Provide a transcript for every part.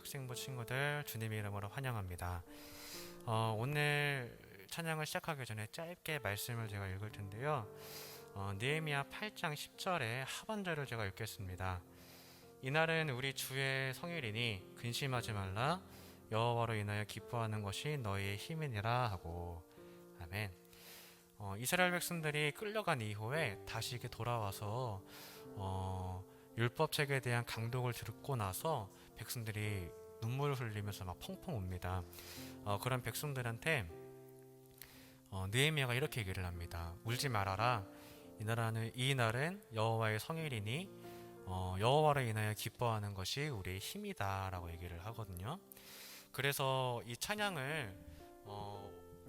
학생부 친구들 주님의 이름으로 환영합니다. 오늘 찬양을 시작하기 전에 짧게 말씀을 제가 읽을 텐데요. 느헤미야 8장 10절의 하반절을 제가 읽겠습니다. 이날은 우리 주의 성일이니 근심하지 말라. 여호와로 인하여 기뻐하는 것이 너희의 힘이니라 하고. 아멘. 이스라엘 백성들이 끌려간 이후에 다시 이렇게 돌아와서 율법책에 대한 강독을 듣고 나서 백성들이 눈물을 흘리면서 막 펑펑 웁니다. 그런 백성들한테 느헤미야가 이렇게 얘기를 합니다. 울지 말아라. 이 날은 여호와의 성일이니 여호와로 인하여 기뻐하는 것이 우리의 힘이다 라고 얘기를 하거든요. 그래서 이 찬양을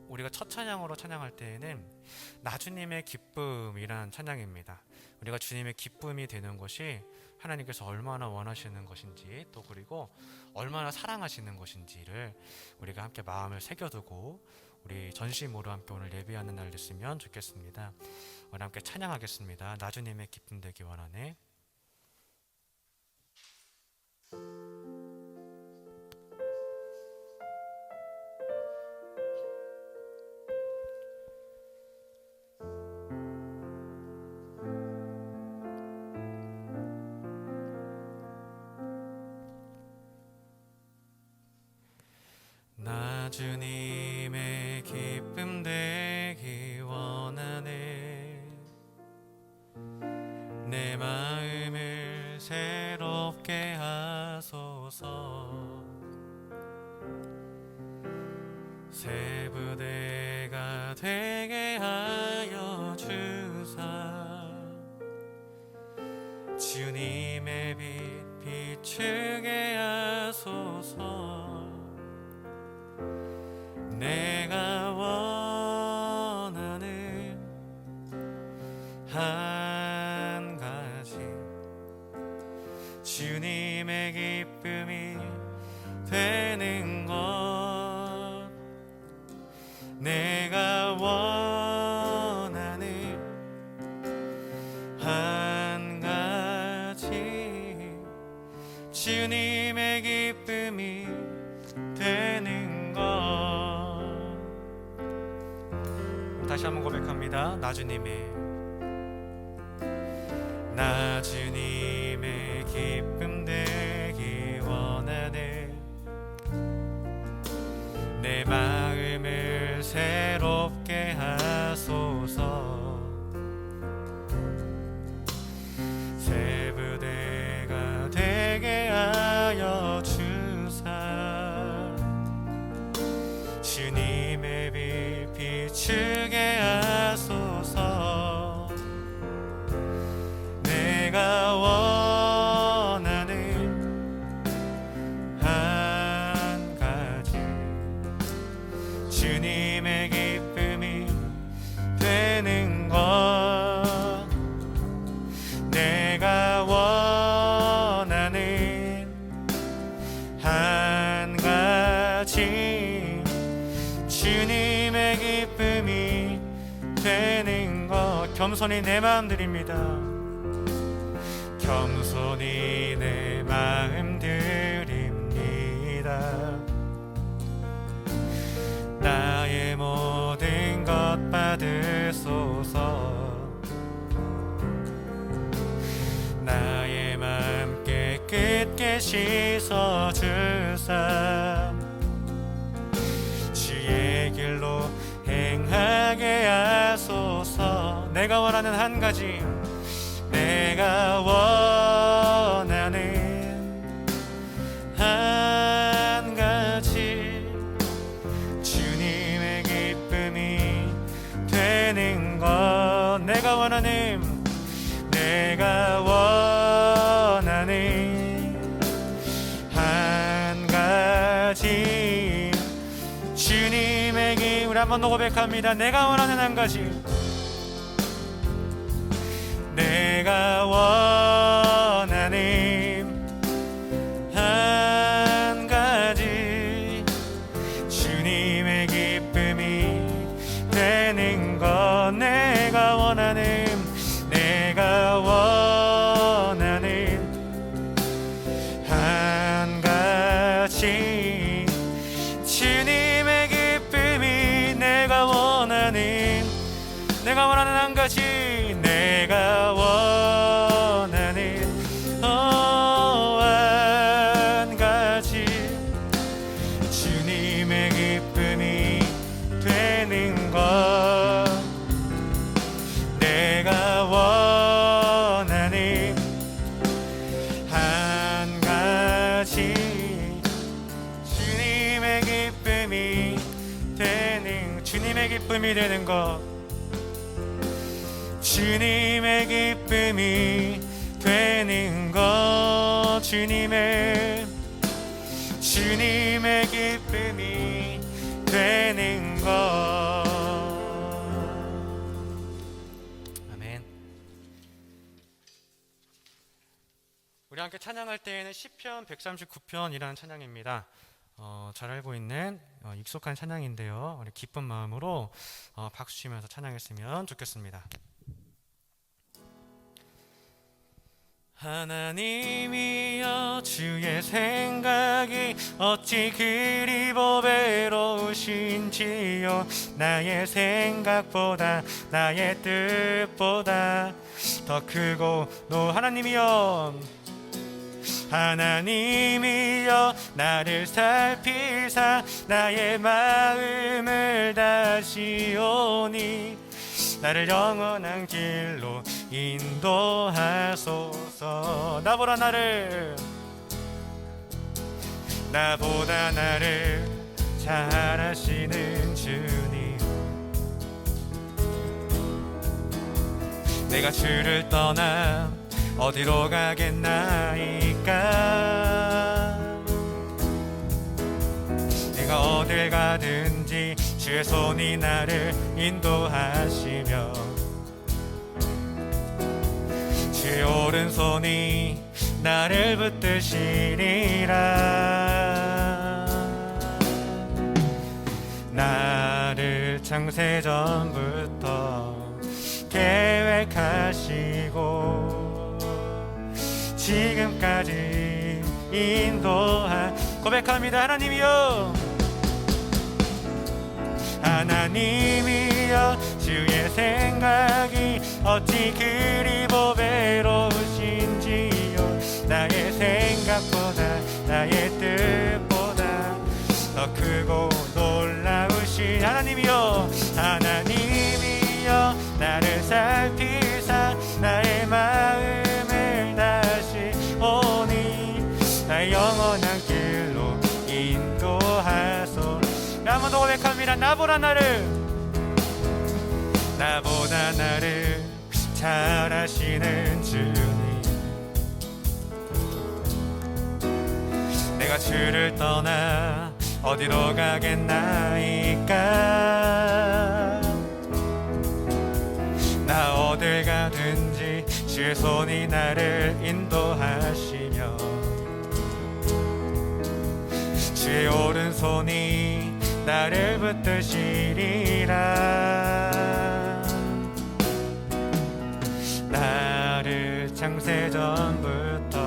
우리가 첫 찬양으로 찬양할 때에는 나 주님의 기쁨이란 찬양입니다. 우리가 주님의 기쁨이 되는 것이 하나님께서 얼마나 원하시는 것인지, 또 그리고 얼마나 사랑하시는 것인지를 우리가 함께 마음을 새겨두고 우리 전심으로 함께 오늘 예배하는 날 됐으면 좋겠습니다. 오늘 함께 찬양하겠습니다. 나 주님의 기쁨 되기 원하네. 나 주님의 기쁨 되기 원하네. 내 마음을 새롭게 하소서. 새 부대가 되게 하여 주사. 주님의 빛 비추게 하소서. 내가 원하는 한 가지, 주님의 기쁨이 되는 것. 내가 원하는 한 가지, 주님의 기쁨이 되는 것. 다시 한번 고백합니다. 나 주님의 기쁨 되기 원하네. 내 마음을 새롭게 하소서. 새 부대가 되게 하여 주사. 주님의 빛 비추게 하소서. 내가 원하는 한 가지, 주님의 기쁨이 되는 것. 내가 원하는 한 가지, 주님의 기쁨이 되는 것. 겸손히 내 마음 드립니다. 겸손히 내 마음 드립니다. 나의 모든 것 받으소서. 나의 마음 깨끗게 씻어주사. 주의 길로 행하게 하소서. 내가 원하는 한 가지, 내가 원하는 한 가지, 주님의 기쁨이 되는 것. 내가 원하는 한 가지, 주님의 기쁨. 우리 한 번 더 고백합니다. 내가 원하는 한 가지, 내가 원하는 한 가지, 주님의 기쁨이 되는 것. 내가 원하는 한 가지, 가지 내가 원하는 한 가지 주님의 기쁨이 되는 것 내가 원하는 한 가지 주님의 기쁨이 되는 것 주님의 기쁨이 되는 것 주님의 기쁨이 되는 것 아멘. 우리 함께 찬양할 때에는 시편 139편이라는 찬양입니다. 잘 알고 있는 익숙한 찬양인데요. 우리 기쁜 마음으로 박수 치면서 찬양했으면 좋겠습니다. 하나님이여 주의 생각이 어찌 그리 보배로우신지요 나의 생각보다 나의 뜻보다 더 크고 하나님이여 나를 살피사 나의 마음을 다시오니 나를 영원한 길로 인도하소서 나보다 나를 잘 아시는 주님 내가 주를 떠나 어디로 가겠나이까 내가 어딜 가든지 주의 손이 나를 인도하시며 주의 오른손이 나를 붙드시리라 나를 창세전부터 계획하시고 지금까지 고백합니다. 하나님이여 주의 생각이 어찌 그리 보배로우신지요 나의 생각보다 나의 뜻보다 더 크고 놀라우신 하나님이여 나를 살피사 나의 마음을 다시 오니 나의 영원한 길로 인도하소서 한 번 더 고백합니다. 나보다 나를 잘 아시는 주님 내가 주를 떠나 어디로 가겠나이까 나 어딜 가든지 주의 손이 나를 인도하시며 주의 오른손이 나를 붙드시리라 나를 창세전부터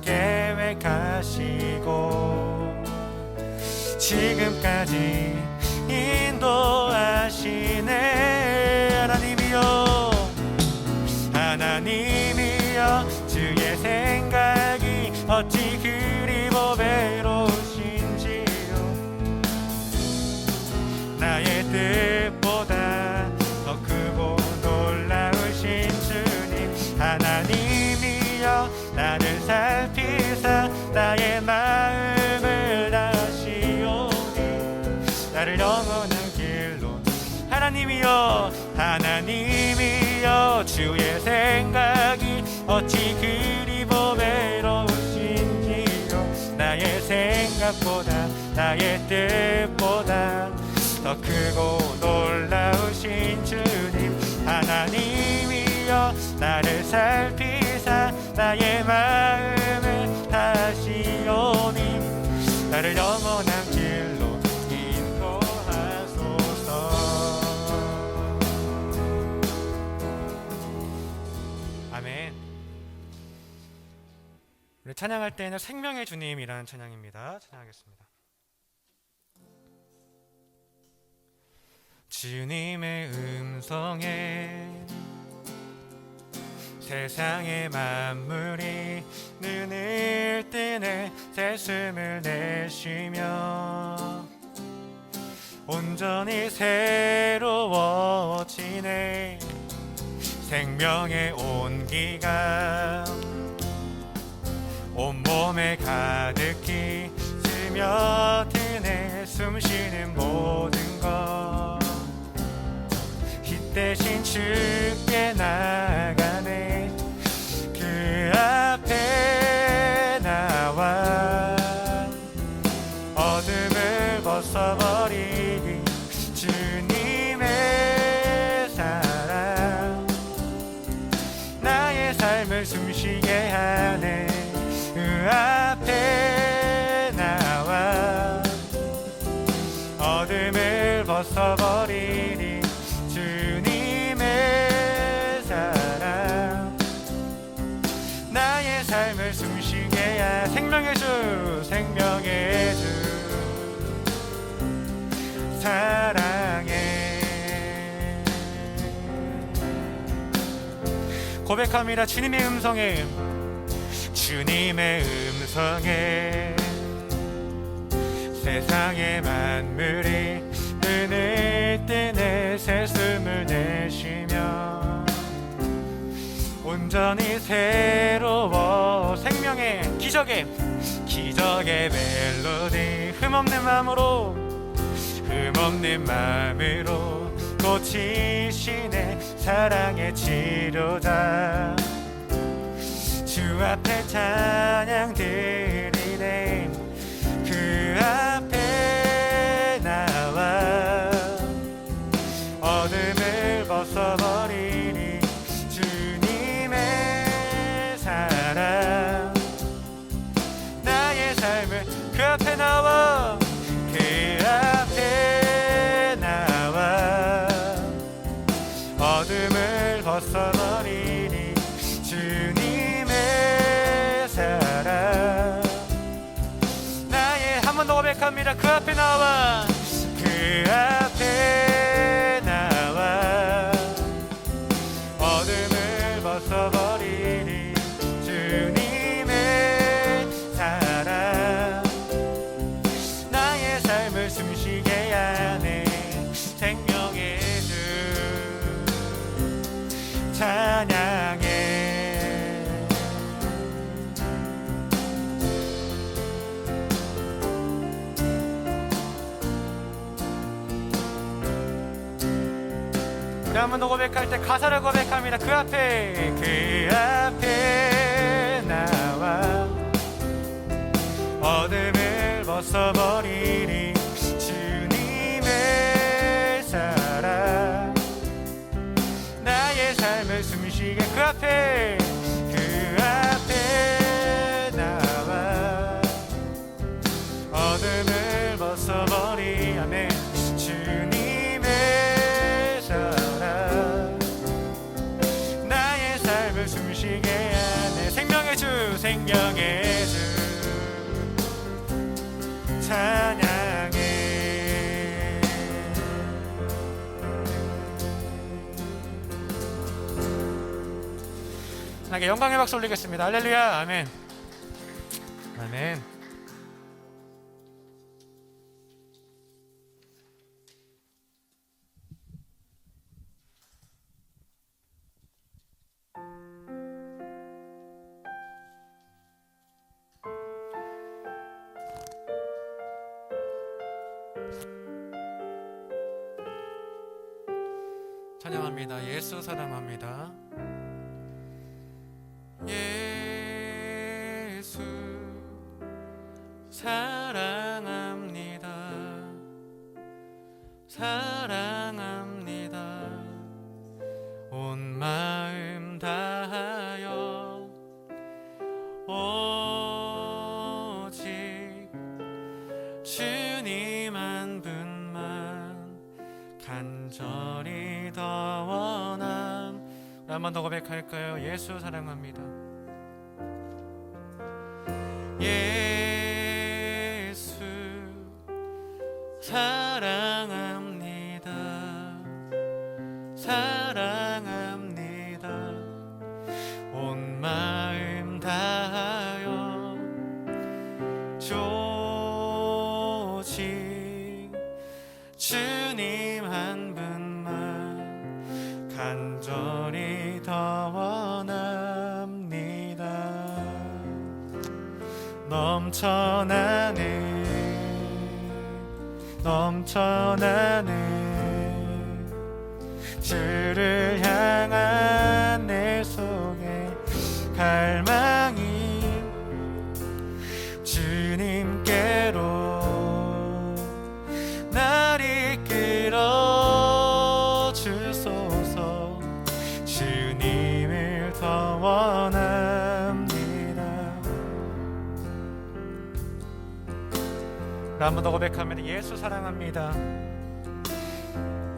계획하시고 지금까지 인도하시네 하나님이여 주의 생각이 어찌 그리 보배로우신지요 나의 뜻보다 더 크고 놀라우신 주님 하나님이여 나를 살피사 나의 마음을 다시오니 나를 영원한 길로 하나님이여 주의 생각이 어찌 그리 보배로우신지요 나의 생각보다 나의 뜻보다 더 크고 놀라우신 주님 하나님이여 나를 살피사 나의 마음을 다시오니 나를 영원한 길로 인도하소서 아멘. 우리 찬양할 때는 생명의 주님이라는 찬양입니다. 찬양하겠습니다. 주님의 음성에 세상의 만물이 눈을 뜨네 새숨을 내쉬며 온전히 새로워지네 생명의 온기가 온몸에 가득히 스며드네 숨쉬는 모든 것 대신 주께 나가네 그 앞에 나와 어둠을 벗어버리니 주님의 사랑 나의 삶을 숨쉬게 하네 그 앞에 나와 어둠을 벗어버리니 주님의 사랑 나의 삶을 숨쉬게 하 생명의 주 생명의 주 사랑해 고백합니다. 주님의 음성에 주님의 음성에 세상의 만물이 눈을 뜨네 새숨을 내쉬며 온전히 새로워 생명의 기적의 멜로디 흠없는 마음으로 고치시네 사랑의 치료자 주 앞에 찬양 드리네 그 앞에 나와 어둠을 벗어버리니 주님의 사랑 나의 삶을 그 앞에 나와 그 앞에 나와 어둠을 벗어버리니 주님의 사랑 나의 한 번 더 고백합니다. 그 앞에 나와 그 앞에 나와 어둠을 벗어버리니 주님의 사랑 나의 삶을 숨쉬게 하네 생명의 주 찬양해 한 번 더 고백할 때 가사를 고백합니다. 그 앞에 나와 어둠을 벗어버리니 주님의 사랑 나의 삶을 숨쉬게 그 앞에 나와 어둠을 벗어버리 아멘 주님의 사랑 나의 삶을 숨쉬게 하네 생명의 주 찬양해 하나님께 영광의 박수 올리겠습니다. 할렐루야 아멘 아멘. 찬양합니다. 예수 사랑합니다. 예수 사랑합니다. 사랑합니다. 온 마음 다하여 오직 주님 한 분만 간절히 더 원함. 한 번 더 고백할까요? 예수 사랑합니다. 예수 사랑합니다. 한 분만 간절히 더 원합니다. 넘쳐나네 주를 향한 내 속에 갈망이 주님께로 날 이끌어 주소서. 주님을 더 원합니다. 한 번 더 고백합니다. 예수 사랑합니다.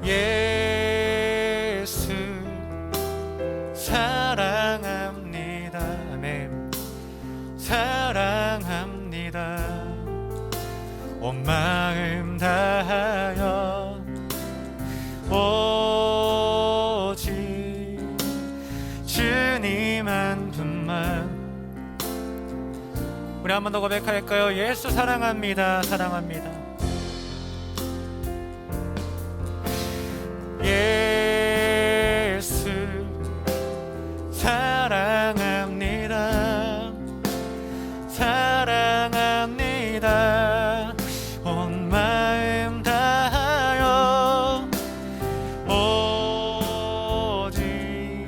예수 사랑합니다. 아멘. 사랑합니다. 온 마음 다하여 오직 주님 한 분만. 우리 한 번 더 고백할까요? 예수 사랑합니다. 사랑합니다. 예수 사랑합니다. 사랑합니다. 온 마음 다하여 오직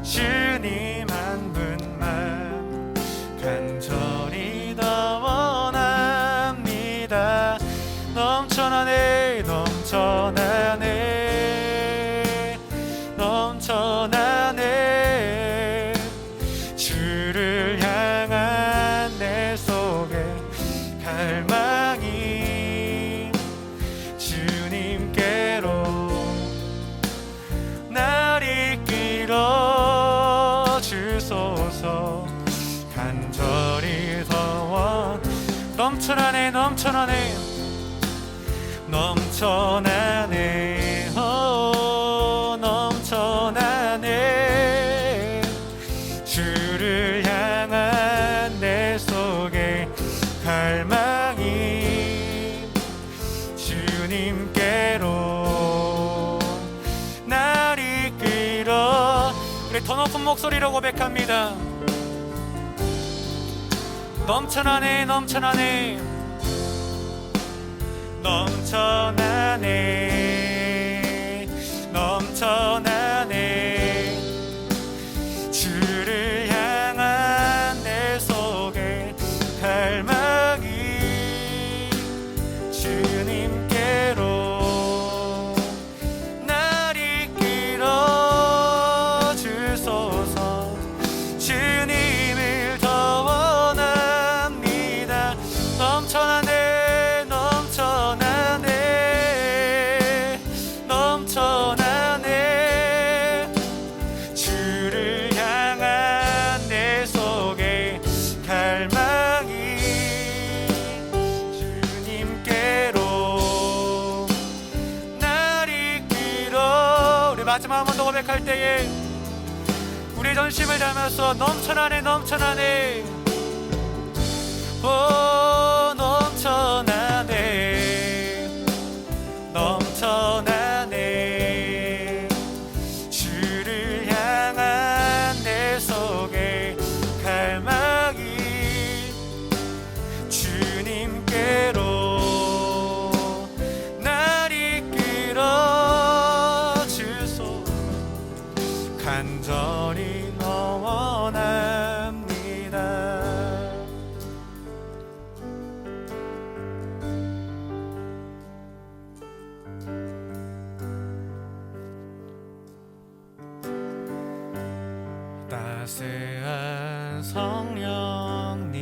주님 한 분만 간절히 더 원합니다. 넘쳐나네 넘쳐나네 주를 향한 내 속에 갈망이 주님께로 날 이끌어 주소서. 간절히 더 넘쳐나네 넘쳐나네 주를 향한 내 속에 갈망이 주님께로 날 이끌어. 우리 더 높은 목소리로 고백합니다. 넘쳐나네 주를 향한 내 속에 갈망이 주님께로 날 이끌어 주소서. 주님을 더 원합니다. 넘쳐나네 주를 향한 내 속에 갈망이 주님께로 날 이끌어. 우리 마지막 한 번 더 고백할 때에 우리의 전심을 담아서 넘쳐나네 오 넘쳐나네 주를 향한 내 속에 갈망이 주님께로 날 이끌어 주소서. 간절히 너 원합니다. 따스한 성령님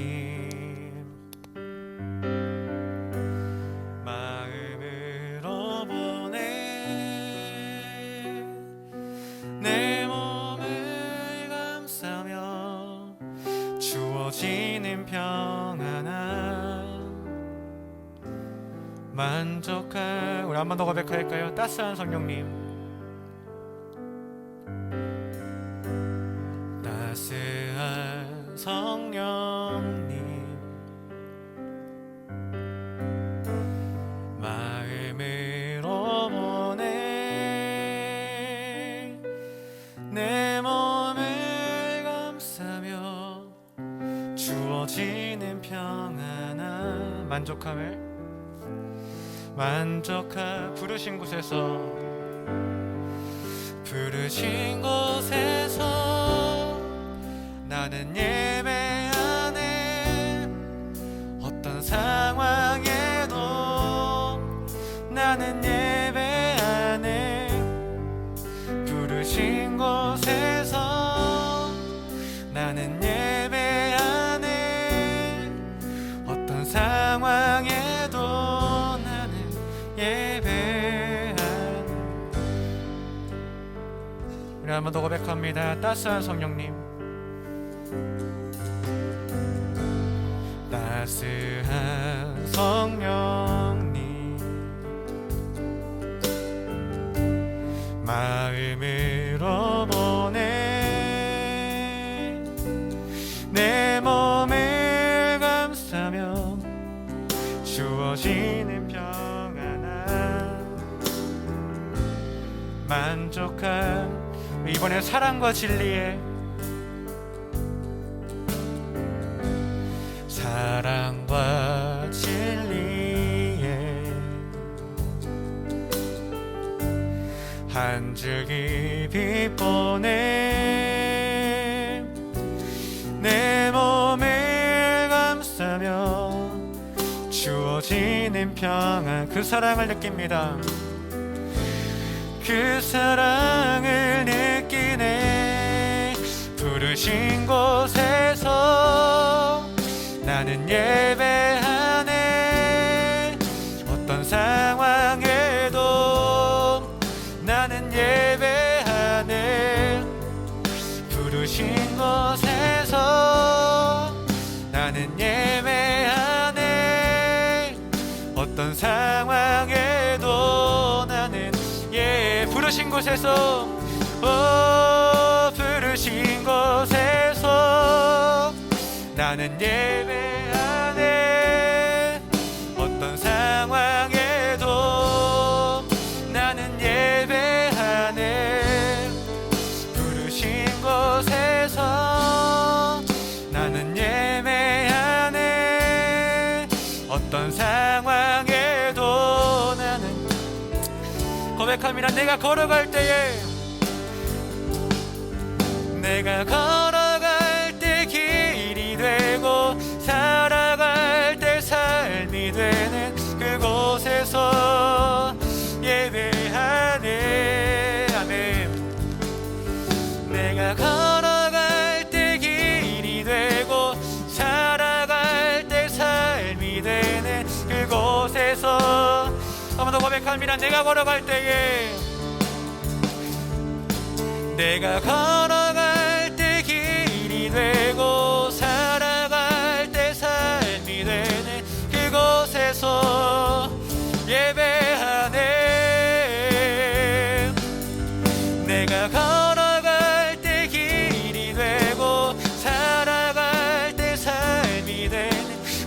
마음으로 보내 내 몸을 감싸며 주어지는 평안함 만족할. 우리 한 번 더 고백할까요? 따스한 성령님 따스한 성령님 마음으로 부르신 곳에서 나는 예배하네. 어떤 상황에도 나는 예배하네. 부르신 곳에서 나는 예배하네. 어떤 상황에도 나는 예배하네. 우리 한번 더 고백합니다. 따스한 성령님, 따스한 성령님, 마음으로 보내. 내 몸을 감싸며 주어지는 평안함, 만족함. 이번에 사랑과 진리에 한 줄기 빛 보내. 내 몸을 감싸며 주어지는 평안, 그 사랑을 느낍니다. 그 사랑을 느끼네. 부르신 곳에서 나는 예배하네. 어떤 상황에도 나는 예배하네. 부르신 곳에서 나는 예배하네. 어떤 상황에도 나는 부르신 곳에서 부르신 곳에서 나는 예배하네. 어떤 상황에도 나는 예배하네. 부르신 곳에서 나는 예배하네. 어떤 상황에도 나는 고백합니다. 내가 걸어갈 때에, 내가 걸어갈 때 길이 되고 살아갈 때 삶이 되는 그곳에서 예배하네. 아멘. 내가 걸어갈 때 길이 되고 살아갈 때 삶이 되는 그곳에서 한번 더 고백합니다. 내가 걸어갈 때에, 내가 걸어갈 때 길이 되고 살아갈 때 삶이 되는 그곳에서 예배하네. 내가 걸어갈 때 길이 되고 살아갈 때 삶이 되는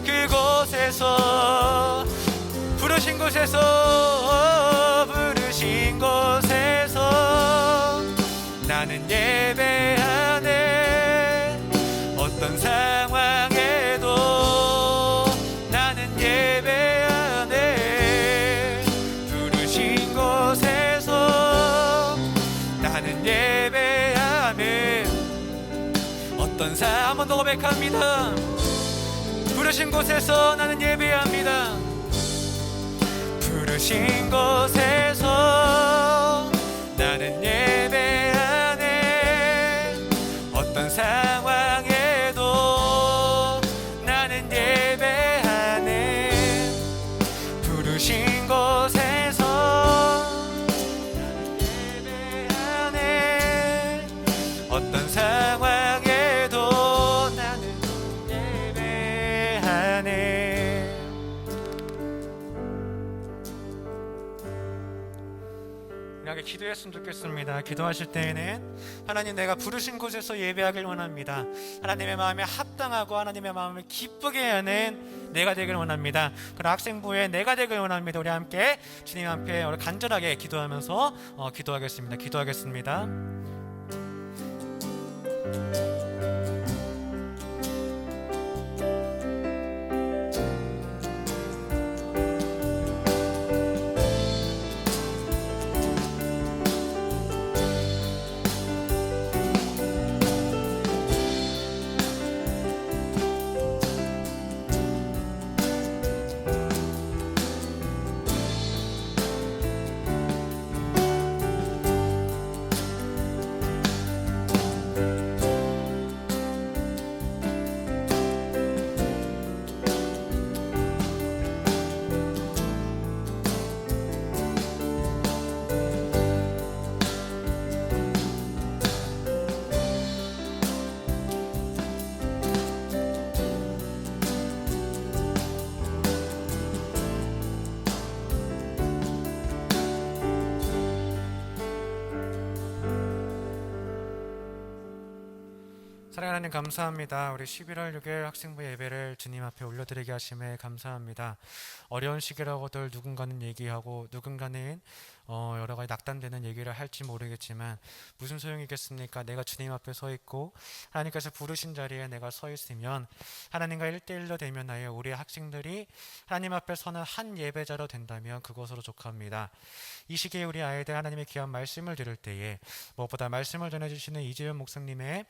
그곳에서, 부르신 곳에서, 부르신 곳에서 나는 예배하네. 어떤 상황에도 나는 예배하네. 부르신 곳에서 나는 예배하네. 어떤 한 번 더 고백합니다. 부르신 곳에서 나는 예배합니다. 부르신 곳에서 나는 예배하네. 어떤 상황에도 나는 예배하네. 부르신 곳에서 나는 예배하네. 어떤 상황에도 나는 예배하네. 기도했으면 좋겠습니다. 기도하실 때에는 하나님, 내가 부르신 곳에서 예배하길 원합니다. 하나님의 마음에 합당하고 하나님의 마음을 기쁘게 하는 내가 되길 원합니다. 그런 학생부의 내가 되길 원합니다. 우리 함께 주님 앞에 간절하게 기도하면서 기도하겠습니다. 기도하겠습니다. 사랑하는 하나님 감사합니다. 우리 11월 6일 학생부 예배를 주님 앞에 올려드리게 하심에 감사합니다. 어려운 시기라고들 누군가는 얘기하고 누군가는 여러 가지 낙담되는 얘기를 할지 모르겠지만 무슨 소용이겠습니까? 내가 주님 앞에 서 있고 하나님께서 부르신 자리에 내가 서 있으면 하나님과 1대1로 대면하여 우리 학생들이 하나님 앞에 서는 한 예배자로 된다면 그것으로 족합니다. 이 시기에 우리 아이들 하나님의 귀한 말씀을 들을 때에 무엇보다 말씀을 전해주시는 이재현 목사님의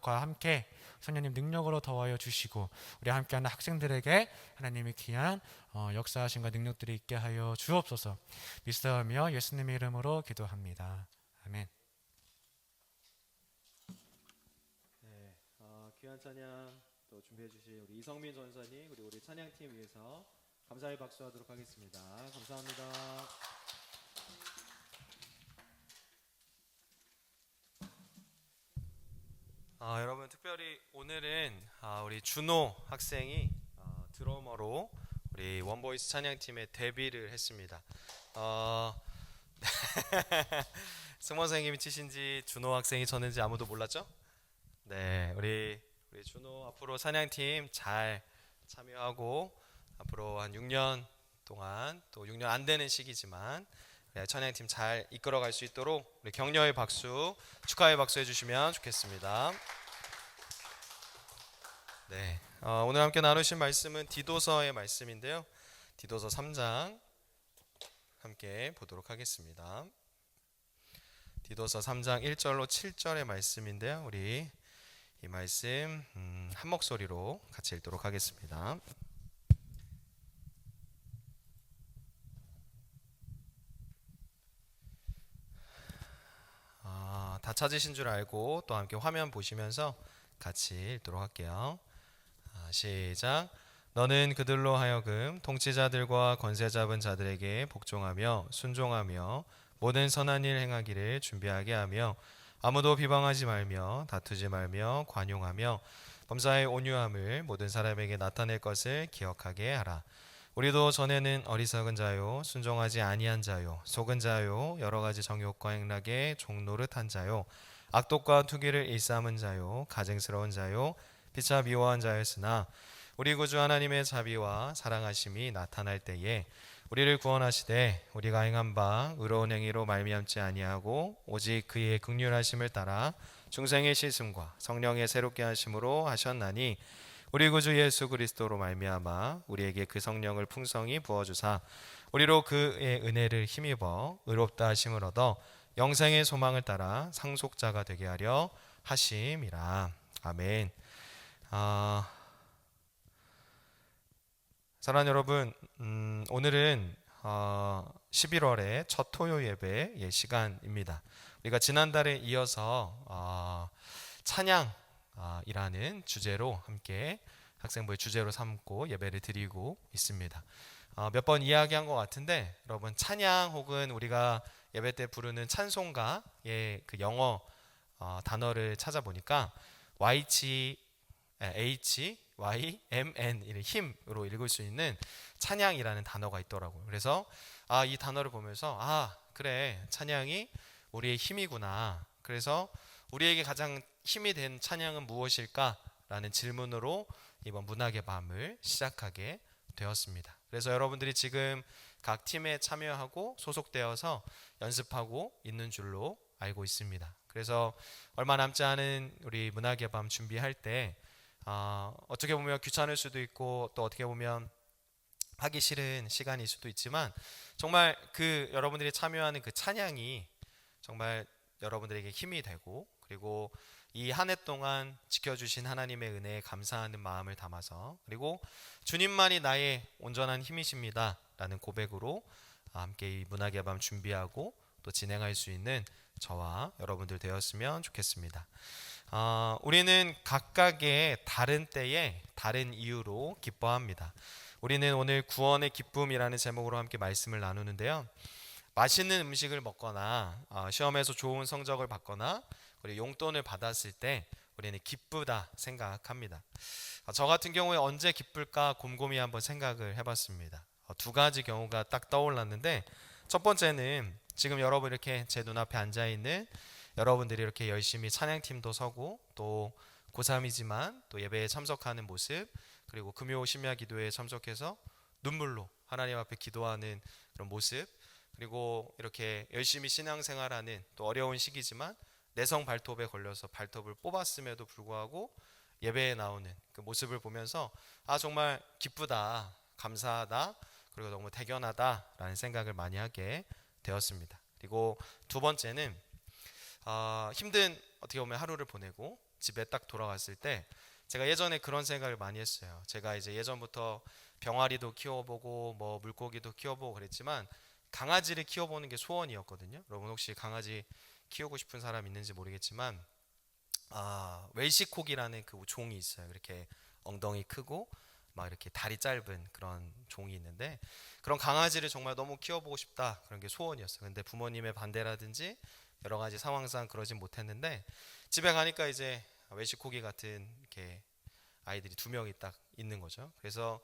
과 함께 성령님 능력으로 더하여 주시고 우리 함께하는 학생들에게 하나님의 귀한 역사하심과 능력들이 있게 하여 주옵소서. 믿사오며 예수님의 이름으로 기도합니다. 아멘. 네, 귀한 찬양 또 준비해 주신 우리 이성민 전사님 그리고 우리 찬양팀 위해서 감사의 박수하도록 하겠습니다. 감사합니다. 여러분 특별히 오늘은 우리 준호 학생이 드러머로 우리 원보이스 찬양팀에 데뷔를 했습니다. 승원 선생님이 치신지 준호 학생이 쳤는지 아무도 몰랐죠? 네, 우리 준호 앞으로 찬양팀 잘 참여하고 앞으로 한 6년 동안 또 6년 안 되는 시기지만 찬양팀 잘 이끌어갈 수 있도록 우리 격려의 박수, 축하의 박수 해주시면 좋겠습니다. 네, 오늘 함께 나누신 말씀은 디도서의 말씀인데요. 디도서 3장 함께 보도록 하겠습니다. 디도서 3장 1절로 7절의 말씀인데요. 우리 이 말씀 한 목소리로 같이 읽도록 하겠습니다. 다 찾으신 줄 알고 또 함께 화면 보시면서 같이 읽도록 할게요. 시작. 너는 그들로 하여금 통치자들과 권세 잡은 자들에게 복종하며 순종하며 모든 선한 일 행하기를 준비하게 하며 아무도 비방하지 말며 다투지 말며 관용하며 범사의 온유함을 모든 사람에게 나타낼 것을 기억하게 하라. 우리도 전에는 어리석은 자요 순종하지 아니한 자요 속은 자요 여러 가지 정욕과 행락에 종노릇한 자요 악독과 투기를 일삼은 자요 가증스러운 자요 피차 미워한 자였으나 우리 구주 하나님의 자비와 사랑하심이 나타날 때에 우리를 구원하시되 우리가 행한 바 의로운 행위로 말미암지 아니하고 오직 그의 긍휼하심을 따라 중생의 씻음과 성령의 새롭게 하심으로 하셨나니 우리 구주 예수 그리스도로 말미암아 우리에게 그 성령을 풍성히 부어주사 우리로 그의 은혜를 힘입어 의롭다 하심을 얻어 영생의 소망을 따라 상속자가 되게 하려 하심이라. 아멘. 사랑하는 여러분, 오늘은 11월의 첫 토요 예배의 시간입니다. 우리가 지난달에 이어서 찬양이라는 주제로 함께 학생부의 주제로 삼고 예배를 드리고 있습니다. 몇 번 이야기한 것 같은데 여러분 찬양 혹은 우리가 예배 때 부르는 찬송가의 그 영어 단어를 찾아보니까 HYMN 힘으로 읽을 수 있는 찬양이라는 단어가 있더라고요. 그래서 이 단어를 보면서 그래 찬양이 우리의 힘이구나. 그래서 우리에게 가장 힘이 된 찬양은 무엇일까라는 질문으로 이번 문학의 밤을 시작하게 되었습니다. 그래서 여러분들이 지금 각 팀에 참여하고 소속되어서 연습하고 있는 줄로 알고 있습니다. 그래서 얼마 남지 않은 우리 문학의 밤 준비할 때 어떻게 보면 귀찮을 수도 있고 또 어떻게 보면 하기 싫은 시간일 수도 있지만 정말 그 여러분들이 참여하는 그 찬양이 정말 여러분들에게 힘이 되고 그리고 이 한 해 동안 지켜주신 하나님의 은혜에 감사하는 마음을 담아서 그리고 주님만이 나의 온전한 힘이십니다 라는 고백으로 함께 이 문학의 밤 준비하고 또 진행할 수 있는 저와 여러분들 되었으면 좋겠습니다. 우리는 각각의 다른 때에 다른 이유로 기뻐합니다. 우리는 오늘 구원의 기쁨이라는 제목으로 함께 말씀을 나누는데요. 맛있는 음식을 먹거나 시험에서 좋은 성적을 받거나 그리고 용돈을 받았을 때 우리는 기쁘다 생각합니다. 저 같은 경우에 언제 기쁠까 곰곰이 한번 생각을 해봤습니다. 두 가지 경우가 딱 떠올랐는데 첫 번째는 지금 여러분 이렇게 제 눈앞에 앉아있는 여러분들이 이렇게 열심히 찬양팀도 서고 또 고3이지만 또 예배에 참석하는 모습, 그리고 금요 심야 기도에 참석해서 눈물로 하나님 앞에 기도하는 그런 모습, 그리고 이렇게 열심히 신앙생활하는 또 어려운 시기지만 내성 발톱에 걸려서 발톱을 뽑았음에도 불구하고 예배에 나오는 그 모습을 보면서 아, 정말 기쁘다, 감사하다, 그리고 너무 대견하다라는 생각을 많이 하게 되었습니다. 그리고 두 번째는 힘든 어떻게 보면 하루를 보내고 집에 딱 돌아왔을 때 제가 예전에 그런 생각을 많이 했어요. 제가 이제 예전부터 병아리도 키워보고 뭐 물고기도 키워보고 그랬지만 강아지를 키워보는 게 소원이었거든요. 여러분 혹시 강아지 키우고 싶은 사람 있는지 모르겠지만 웰시코기라는 그 종이 있어요. 이렇게 엉덩이 크고 막 이렇게 다리 짧은 그런 종이 있는데 그런 강아지를 정말 너무 키워보고 싶다, 그런 게 소원이었어요. 근데 부모님의 반대라든지 여러 가지 상황상 그러진 못했는데 집에 가니까 이제 웰시코기 같은 이렇게 아이들이 두 명이 딱 있는 거죠. 그래서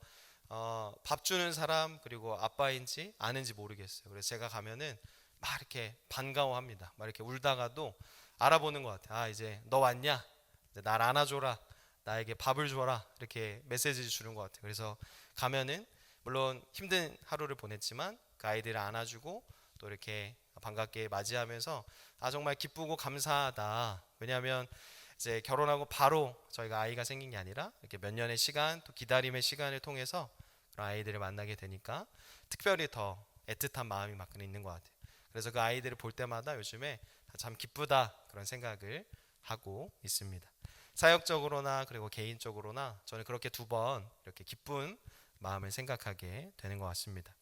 밥 주는 사람 그리고 아빠인지 아는지 모르겠어요. 그래서 제가 가면은 막 이렇게 반가워합니다. 막 이렇게 울다가도 알아보는 것 같아요. 아, 이제 너 왔냐? 이제 날 안아줘라. 나에게 밥을 줘라. 이렇게 메시지를 주는 것 같아요. 그래서 가면은 물론 힘든 하루를 보냈지만 그 아이들을 안아주고 또 이렇게 반갑게 맞이하면서 아, 정말 기쁘고 감사하다. 왜냐하면 이제 결혼하고 바로 저희가 아이가 생긴 게 아니라 이렇게 몇 년의 시간 또 기다림의 시간을 통해서 그런 아이들을 만나게 되니까 특별히 더 애틋한 마음이 막 있는 것 같아요. 그래서 그 아이들을 볼 때마다 요즘에 참 기쁘다, 그런 생각을 하고 있습니다. 사역적으로나 그리고 개인적으로나 저는 그렇게 두 번 이렇게 기쁜 마음을 생각하게 되는 것 같습니다.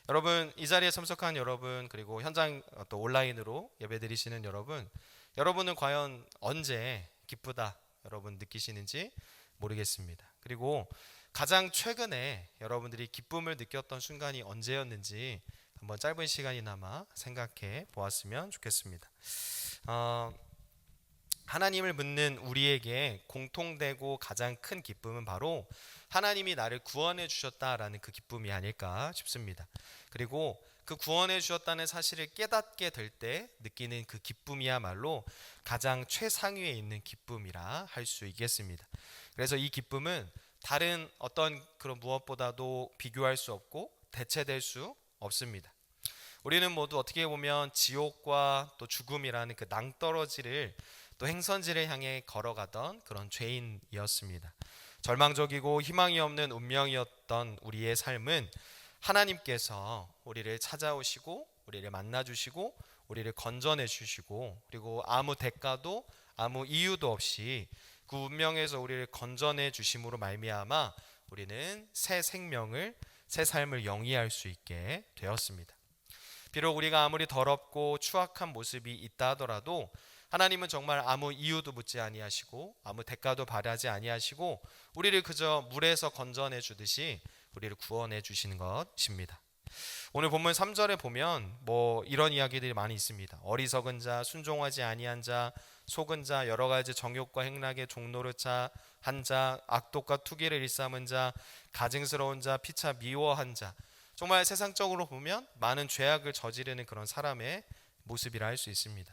여러분, 이 자리에 참석한 여러분, 그리고 현장 또 온라인으로 예배드리시는 여러분, 여러분은 과연 언제 기쁘다 여러분 느끼시는지 모르겠습니다. 그리고 가장 최근에 여러분들이 기쁨을 느꼈던 순간이 언제였는지 한번 짧은 시간이나마 생각해 보았으면 좋겠습니다. 하나님을 믿는 우리에게 공통되고 가장 큰 기쁨은 바로 하나님이 나를 구원해 주셨다라는 그 기쁨이 아닐까 싶습니다. 그리고 그 구원해 주셨다는 사실을 깨닫게 될 때 느끼는 그 기쁨이야말로 가장 최상위에 있는 기쁨이라 할 수 있겠습니다. 그래서 이 기쁨은 다른 어떤 그런 무엇보다도 비교할 수 없고 대체될 수 없습니다. 우리는 모두 어떻게 보면 지옥과 또 죽음이라는 그 낭떠러지를 또 행선지를 향해 걸어가던 그런 죄인이었습니다. 절망적이고 희망이 없는 운명이었던 우리의 삶은 하나님께서 우리를 찾아오시고 우리를 만나주시고 우리를 건져내 주시고 그리고 아무 대가도 아무 이유도 없이 그 운명에서 우리를 건져내 주심으로 말미암아 우리는 새 생명을, 새 삶을 영위할 수 있게 되었습니다. 비록 우리가 아무리 더럽고 추악한 모습이 있다 하더라도 하나님은 정말 아무 이유도 묻지 아니하시고 아무 대가도 바라지 아니하시고 우리를 그저 물에서 건져내 주듯이 우리를 구원해 주시는 것입니다. 오늘 본문 3절에 보면 뭐 이런 이야기들이 많이 있습니다. 어리석은 자, 순종하지 아니한 자, 속은 자, 여러 가지 정욕과 행락의 종노릇 한 자, 악독과 투기를 일삼은 자, 가증스러운 자, 피차 미워한 자. 정말 세상적으로 보면 많은 죄악을 저지르는 그런 사람의 모습이라 할 수 있습니다.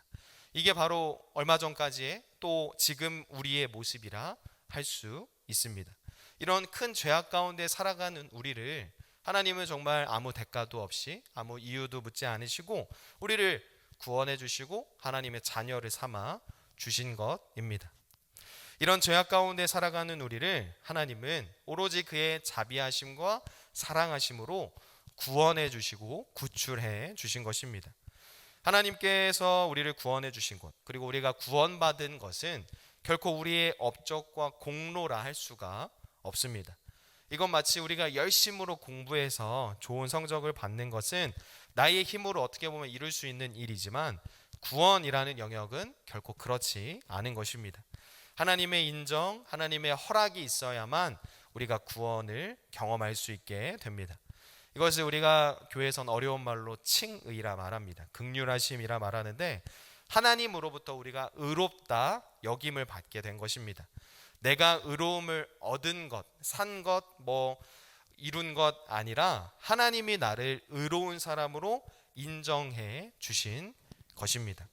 이게 바로 얼마 전까지의 또 지금 우리의 모습이라 할 수 있습니다. 이런 큰 죄악 가운데 살아가는 우리를 하나님은 정말 아무 대가도 없이 아무 이유도 묻지 않으시고 우리를 구원해 주시고 하나님의 자녀를 삼아 주신 것입니다. 이런 죄악 가운데 살아가는 우리를 하나님은 오로지 그의 자비하심과 사랑하심으로 구원해 주시고 구출해 주신 것입니다. 하나님께서 우리를 구원해 주신 것, 그리고 우리가 구원받은 것은 결코 우리의 업적과 공로라 할 수가 없습니다. 이건 마치 우리가 열심으로 공부해서 좋은 성적을 받는 것은 나의 힘으로 어떻게 보면 이룰 수 있는 일이지만 구원이라는 영역은 결코 그렇지 않은 것입니다. 하나님의 인정, 하나님의 허락이 있어야만 우리가 구원을 경험할 수 있게 됩니다. 이것을 우리가 교회에선 어려운 말로 칭의라 말합니다. 긍휼하심이라 말하는데 하나님으로부터 우리가 의롭다 여김을 받게 된 것입니다. 내가 의로움을 얻은 것, 산 것, 뭐 이룬 것 아니라 하나님이 나를 의로운 사람으로 인정해 주신 것입니다.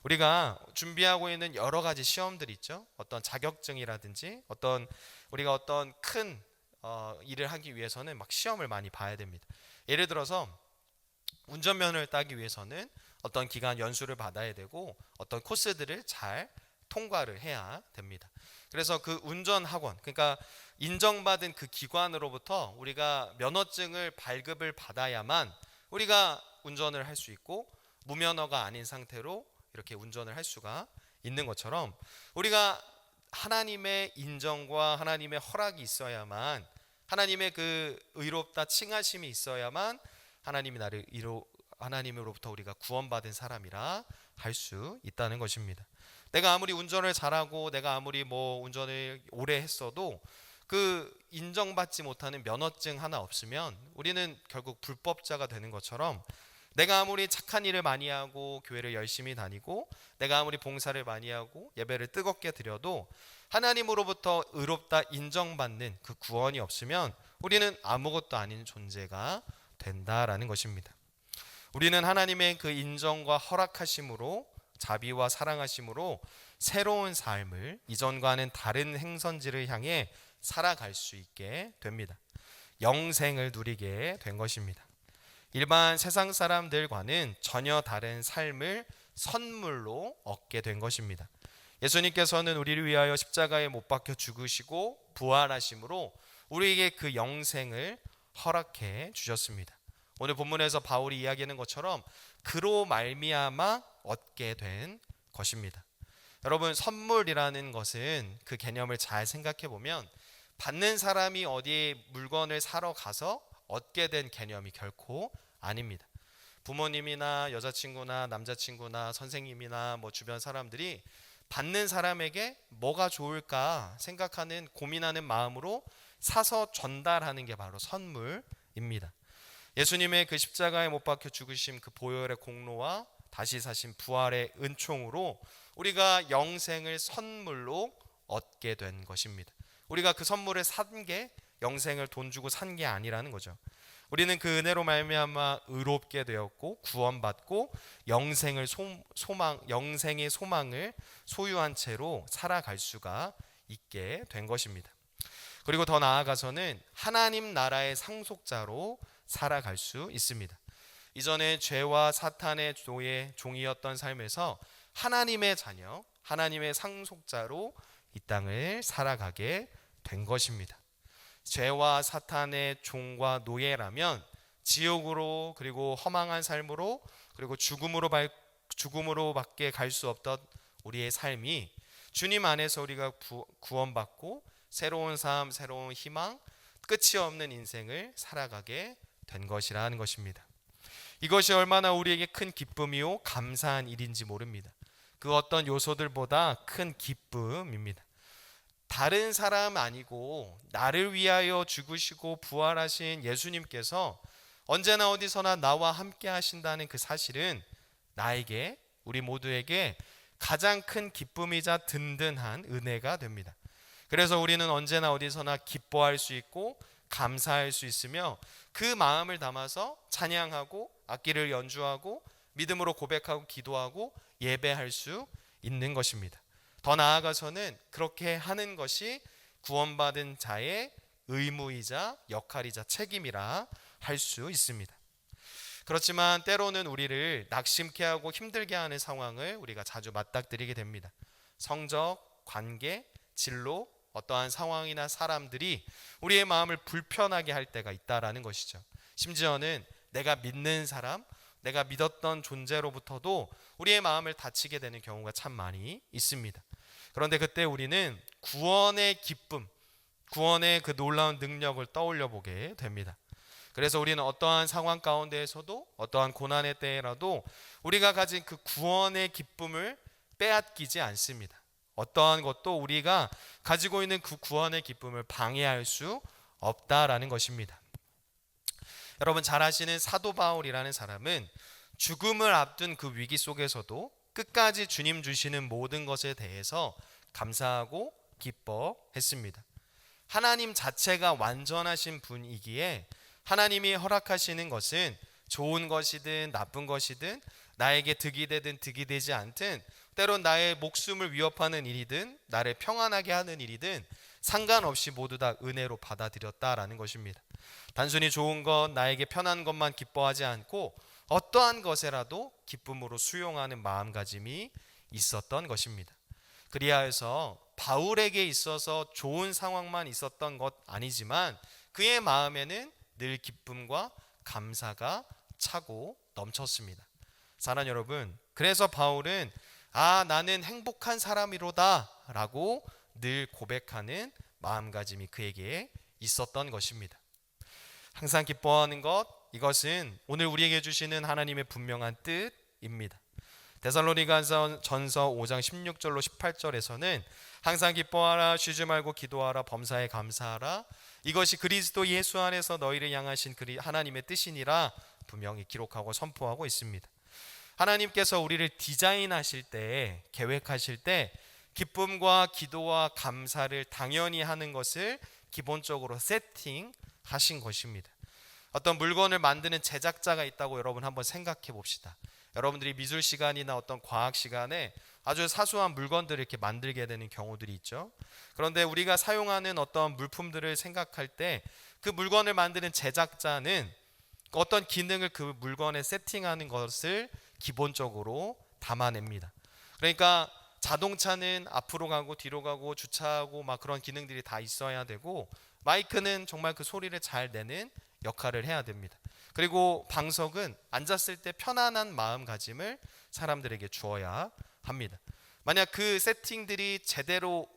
우리가 준비하고 있는 여러 가지 시험들 있죠. 어떤 자격증이라든지 우리가 어떤 큰 일을 하기 위해서는 막 시험을 많이 봐야 됩니다. 예를 들어서 운전면허를 따기 위해서는 어떤 기간 연수를 받아야 되고 어떤 코스들을 잘 통과를 해야 됩니다. 그래서 그 운전학원, 그러니까 인정받은 그 기관으로부터 우리가 면허증을 발급을 받아야만 우리가 운전을 할 수 있고, 무면허가 아닌 상태로 이렇게 운전을 할 수가 있는 것처럼, 우리가 하나님의 인정과 하나님의 허락이 있어야만, 하나님의 그 의롭다 칭하심이 있어야만 하나님으로부터 우리가 구원받은 사람이라 할 수 있다는 것입니다. 내가 아무리 운전을 잘하고 내가 아무리 운전을 오래 했어도 그 인정받지 못하는 면허증 하나 없으면 우리는 결국 불법자가 되는 것처럼, 내가 아무리 착한 일을 많이 하고 교회를 열심히 다니고 내가 아무리 봉사를 많이 하고 예배를 뜨겁게 드려도 하나님으로부터 의롭다 인정받는 그 구원이 없으면 우리는 아무것도 아닌 존재가 된다라는 것입니다. 우리는 하나님의 그 인정과 허락하심으로, 자비와 사랑하심으로 새로운 삶을, 이전과는 다른 행선지를 향해 살아갈 수 있게 됩니다. 영생을 누리게 된 것입니다. 일반 세상 사람들과는 전혀 다른 삶을 선물로 얻게 된 것입니다. 예수님께서는 우리를 위하여 십자가에 못 박혀 죽으시고 부활하심으로 우리에게 그 영생을 허락해 주셨습니다. 오늘 본문에서 바울이 이야기하는 것처럼 그로 말미암아 얻게 된 것입니다. 여러분, 선물이라는 것은 그 개념을 잘 생각해 보면 받는 사람이 어디에 물건을 사러 가서 얻게 된 개념이 결코 아닙니다. 부모님이나 여자친구나 남자친구나 선생님이나 주변 사람들이 받는 사람에게 뭐가 좋을까 생각하는, 고민하는 마음으로 사서 전달하는 게 바로 선물입니다. 예수님의 그 십자가에 못 박혀 죽으심 그 보혈의 공로와 다시 사신 부활의 은총으로 우리가 영생을 선물로 얻게 된 것입니다. 우리가 그 선물을 산 게, 영생을 돈 주고 산 게 아니라는 거죠. 우리는 그 은혜로 말미암아 의롭게 되었고 구원받고 영생의 소망을 소유한 채로 살아갈 수가 있게 된 것입니다. 그리고 더 나아가서는 하나님 나라의 상속자로 살아갈 수 있습니다. 이전에 죄와 사탄의 종이었던 삶에서 하나님의 자녀, 하나님의 상속자로 이 땅을 살아가게 된 것입니다. 죄와 사탄의 종과 노예라면 지옥으로, 그리고 허망한 삶으로, 그리고 죽음으로밖에 갈 수 없던 우리의 삶이 주님 안에서 우리가 구원받고 새로운 삶, 새로운 희망, 끝이 없는 인생을 살아가게 된 것이라는 것입니다. 이것이 얼마나 우리에게 큰 기쁨이요 감사한 일인지 모릅니다. 그 어떤 요소들보다 큰 기쁨입니다. 다른 사람 아니고 나를 위하여 죽으시고 부활하신 예수님께서 언제나 어디서나 나와 함께 하신다는 그 사실은 나에게, 우리 모두에게 가장 큰 기쁨이자 든든한 은혜가 됩니다. 그래서 우리는 언제나 어디서나 기뻐할 수 있고 감사할 수 있으며 그 마음을 담아서 찬양하고 악기를 연주하고 믿음으로 고백하고 기도하고 예배할 수 있는 것입니다. 더 나아가서는 그렇게 하는 것이 구원받은 자의 의무이자 역할이자 책임이라 할 수 있습니다. 그렇지만 때로는 우리를 낙심케 하고 힘들게 하는 상황을 우리가 자주 맞닥뜨리게 됩니다. 성적, 관계, 진로, 어떠한 상황이나 사람들이 우리의 마음을 불편하게 할 때가 있다라는 것이죠. 심지어는 내가 믿는 사람, 내가 믿었던 존재로부터도 우리의 마음을 다치게 되는 경우가 참 많이 있습니다. 그런데 그때 우리는 구원의 기쁨, 구원의 그 놀라운 능력을 떠올려 보게 됩니다. 그래서 우리는 어떠한 상황 가운데에서도, 어떠한 고난의 때라도 우리가 가진 그 구원의 기쁨을 빼앗기지 않습니다. 어떠한 것도 우리가 가지고 있는 그 구원의 기쁨을 방해할 수 없다라는 것입니다. 여러분 잘 아시는 사도 바울이라는 사람은 죽음을 앞둔 그 위기 속에서도 끝까지 주님 주시는 모든 것에 대해서 감사하고 기뻐했습니다. 하나님 자체가 완전하신 분이기에 하나님이 허락하시는 것은 좋은 것이든 나쁜 것이든 나에게 득이 되든 득이 되지 않든 때론 나의 목숨을 위협하는 일이든 나를 평안하게 하는 일이든 상관없이 모두 다 은혜로 받아들였다라는 것입니다. 단순히 좋은 것, 나에게 편한 것만 기뻐하지 않고 어떠한 것에라도 기쁨으로 수용하는 마음가짐이 있었던 것입니다. 그리하여서 바울에게 있어서 좋은 상황만 있었던 것 아니지만 그의 마음에는 늘 기쁨과 감사가 차고 넘쳤습니다. 사랑하는 여러분, 그래서 바울은 나는 행복한 사람이로다 라고 늘 고백하는 마음가짐이 그에게 있었던 것입니다. 항상 기뻐하는 것, 이것은 오늘 우리에게 주시는 하나님의 분명한 뜻입니다. 데살로니가서 전서 5장 16절로 18절에서는 항상 기뻐하라, 쉬지 말고 기도하라, 범사에 감사하라, 이것이 그리스도 예수 안에서 너희를 향하신 하나님의 뜻이니라 분명히 기록하고 선포하고 있습니다. 하나님께서 우리를 디자인하실 때, 계획하실 때 기쁨과 기도와 감사를 당연히 하는 것을 기본적으로 세팅하신 것입니다. 어떤 물건을 만드는 제작자가 있다고 여러분 한번 생각해 봅시다. 여러분들이 미술 시간이나 어떤 과학 시간에 아주 사소한 물건들을 이렇게 만들게 되는 경우들이 있죠. 그런데 우리가 사용하는 어떤 물품들을 생각할 때 그 물건을 만드는 제작자는 어떤 기능을 그 물건에 세팅하는 것을 기본적으로 담아냅니다. 그러니까 자동차는 앞으로 가고 뒤로 가고 주차하고 막 그런 기능들이 다 있어야 되고, 마이크는 정말 그 소리를 잘 내는 역할을 해야 됩니다. 그리고 방석은 앉았을 때 편안한 마음가짐을 사람들에게 주어야 합니다. 만약 그 세팅들이 제대로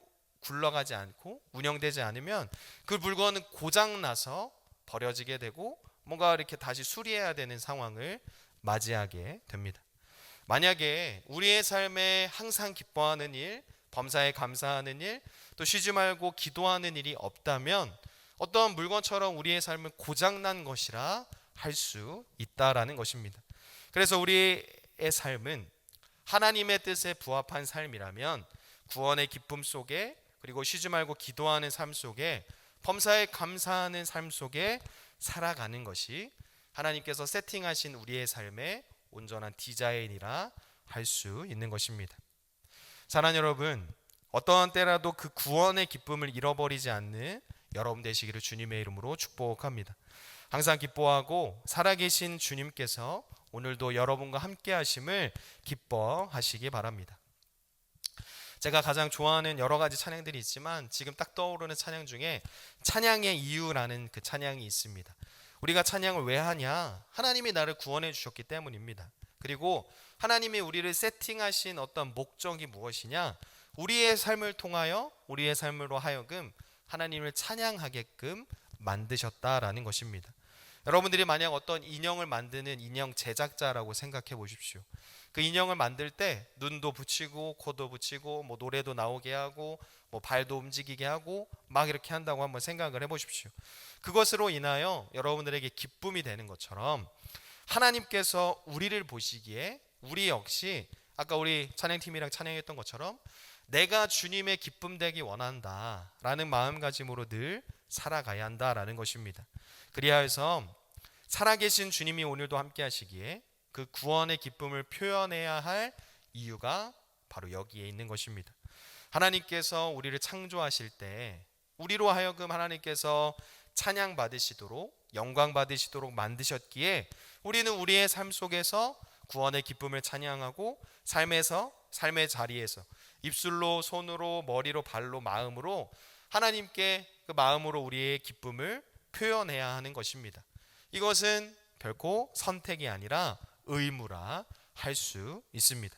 굴러가지 않고 운영되지 않으면 그 물건은 고장나서 버려지게 되고 뭔가 이렇게 다시 수리해야 되는 상황을 맞이하게 됩니다. 만약에 우리의 삶에 항상 기뻐하는 일, 범사에 감사하는 일, 또 쉬지 말고 기도하는 일이 없다면 어떤 물건처럼 우리의 삶은 고장난 것이라 할 수 있다라는 것입니다. 그래서 우리의 삶은 하나님의 뜻에 부합한 삶이라면 구원의 기쁨 속에, 그리고 쉬지 말고 기도하는 삶 속에, 범사에 감사하는 삶 속에 살아가는 것이 하나님께서 세팅하신 우리의 삶의 온전한 디자인이라 할 수 있는 것입니다. 사랑하는 여러분, 어떠한 때라도 그 구원의 기쁨을 잃어버리지 않는 여러분 되시기를 주님의 이름으로 축복합니다. 항상 기뻐하고 살아계신 주님께서 오늘도 여러분과 함께 하심을 기뻐하시기 바랍니다. 제가 가장 좋아하는 여러 가지 찬양들이 있지만 지금 딱 떠오르는 찬양 중에 찬양의 이유라는 그 찬양이 있습니다. 우리가 찬양을 왜 하냐? 하나님이 나를 구원해 주셨기 때문입니다. 그리고 하나님이 우리를 세팅하신 어떤 목적이 무엇이냐? 우리의 삶을 통하여, 우리의 삶으로 하여금 하나님을 찬양하게끔 만드셨다라는 것입니다. 여러분들이 만약 어떤 인형을 만드는 인형 제작자라고 생각해 보십시오. 그 인형을 만들 때 눈도 붙이고 코도 붙이고 뭐 노래도 나오게 하고 뭐 발도 움직이게 하고 막 이렇게 한다고 한번 생각을 해보십시오. 그것으로 인하여 여러분들에게 기쁨이 되는 것처럼 하나님께서 우리를 보시기에 우리 역시 아까 우리 찬양팀이랑 찬양했던 것처럼 내가 주님의 기쁨 되기 원한다 라는 마음가짐으로 늘 살아가야 한다라는 것입니다. 그리하여서 살아계신 주님이 오늘도 함께 하시기에 그 구원의 기쁨을 표현해야 할 이유가 바로 여기에 있는 것입니다. 하나님께서 우리를 창조하실 때 우리로 하여금 하나님께서 찬양 받으시도록, 영광 받으시도록 만드셨기에 우리는 우리의 삶 속에서 구원의 기쁨을 찬양하고 삶의 자리에서 입술로, 손으로, 머리로, 발로, 마음으로 하나님께 그 마음으로 우리의 기쁨을 표현해야 하는 것입니다. 이것은 결코 선택이 아니라 의무라 할 수 있습니다.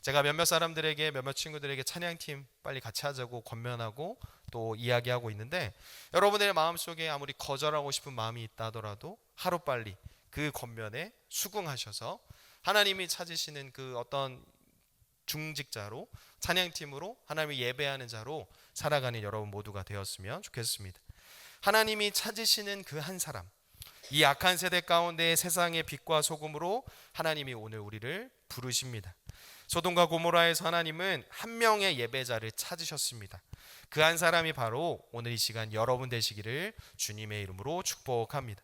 제가 몇몇 사람들에게, 몇몇 친구들에게 찬양팀 빨리 같이 하자고 권면하고 또 이야기하고 있는데, 여러분의 마음속에 아무리 거절하고 싶은 마음이 있다 하더라도 하루빨리 그 권면에 수긍하셔서 하나님이 찾으시는 그 어떤 중직자로, 찬양팀으로, 하나님을 예배하는 자로 살아가는 여러분 모두가 되었으면 좋겠습니다. 하나님이 찾으시는 그 한 사람, 이 악한 세대 가운데 세상의 빛과 소금으로 하나님이 오늘 우리를 부르십니다. 소돔과 고모라에서 하나님은 한 명의 예배자를 찾으셨습니다. 그 한 사람이 바로 오늘 이 시간 여러분 되시기를 주님의 이름으로 축복합니다.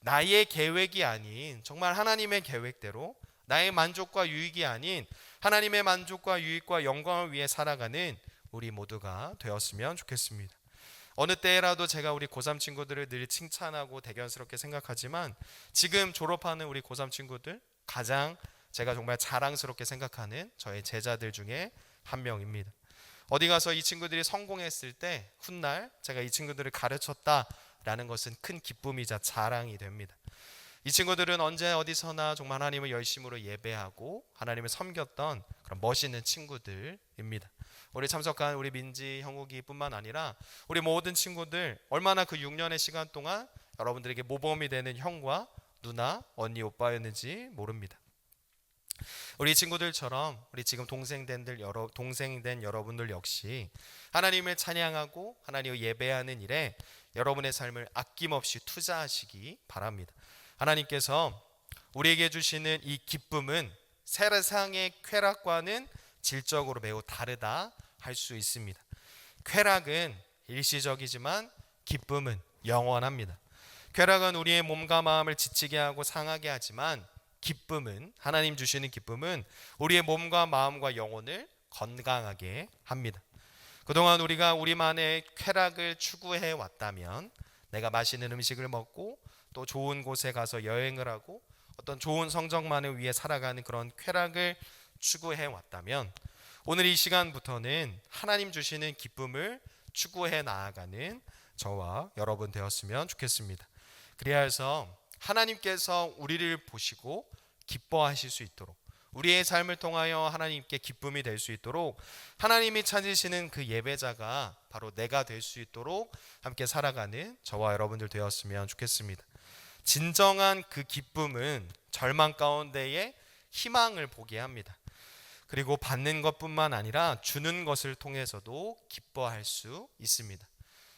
나의 계획이 아닌 정말 하나님의 계획대로 나의 만족과 유익이 아닌 하나님의 만족과 유익과 영광을 위해 살아가는 우리 모두가 되었으면 좋겠습니다. 어느 때라도 제가 우리 고3 친구들을 늘 칭찬하고 대견스럽게 생각하지만 지금 졸업하는 우리 고3 친구들 가장 제가 정말 자랑스럽게 생각하는 저의 제자들 중에 한 명입니다. 어디 가서 이 친구들이 성공했을 때 훗날 제가 이 친구들을 가르쳤다라는 것은 큰 기쁨이자 자랑이 됩니다. 이 친구들은 언제 어디서나 정말 하나님을 열심으로 예배하고 하나님을 섬겼던 그런 멋있는 친구들입니다. 우리 참석한 우리 민지, 형욱이뿐만 아니라 우리 모든 친구들 얼마나 그 6년의 시간 동안 여러분들에게 모범이 되는 형과 누나, 언니, 오빠였는지 모릅니다. 우리 친구들처럼 우리 지금 동생 된 여러분들 역시 하나님을 찬양하고 하나님을 예배하는 일에 여러분의 삶을 아낌없이 투자하시기 바랍니다. 하나님께서 우리에게 주시는 이 기쁨은 세상의 쾌락과는 질적으로 매우 다르다 할 수 있습니다. 쾌락은 일시적이지만 기쁨은 영원합니다. 쾌락은 우리의 몸과 마음을 지치게 하고 상하게 하지만 기쁨은, 하나님 주시는 기쁨은 우리의 몸과 마음과 영혼을 건강하게 합니다. 그동안 우리가 우리만의 쾌락을 추구해 왔다면, 내가 맛있는 음식을 먹고 또 좋은 곳에 가서 여행을 하고 어떤 좋은 성적만을 위해 살아가는 그런 쾌락을 추구해 왔다면, 오늘 이 시간부터는 하나님 주시는 기쁨을 추구해 나아가는 저와 여러분 되었으면 좋겠습니다. 그래야 해서 하나님께서 우리를 보시고 기뻐하실 수 있도록, 우리의 삶을 통하여 하나님께 기쁨이 될 수 있도록 하나님이 찾으시는 그 예배자가 바로 내가 될 수 있도록 함께 살아가는 저와 여러분들 되었으면 좋겠습니다. 진정한 그 기쁨은 절망 가운데에 희망을 보게 합니다. 그리고 받는 것뿐만 아니라 주는 것을 통해서도 기뻐할 수 있습니다.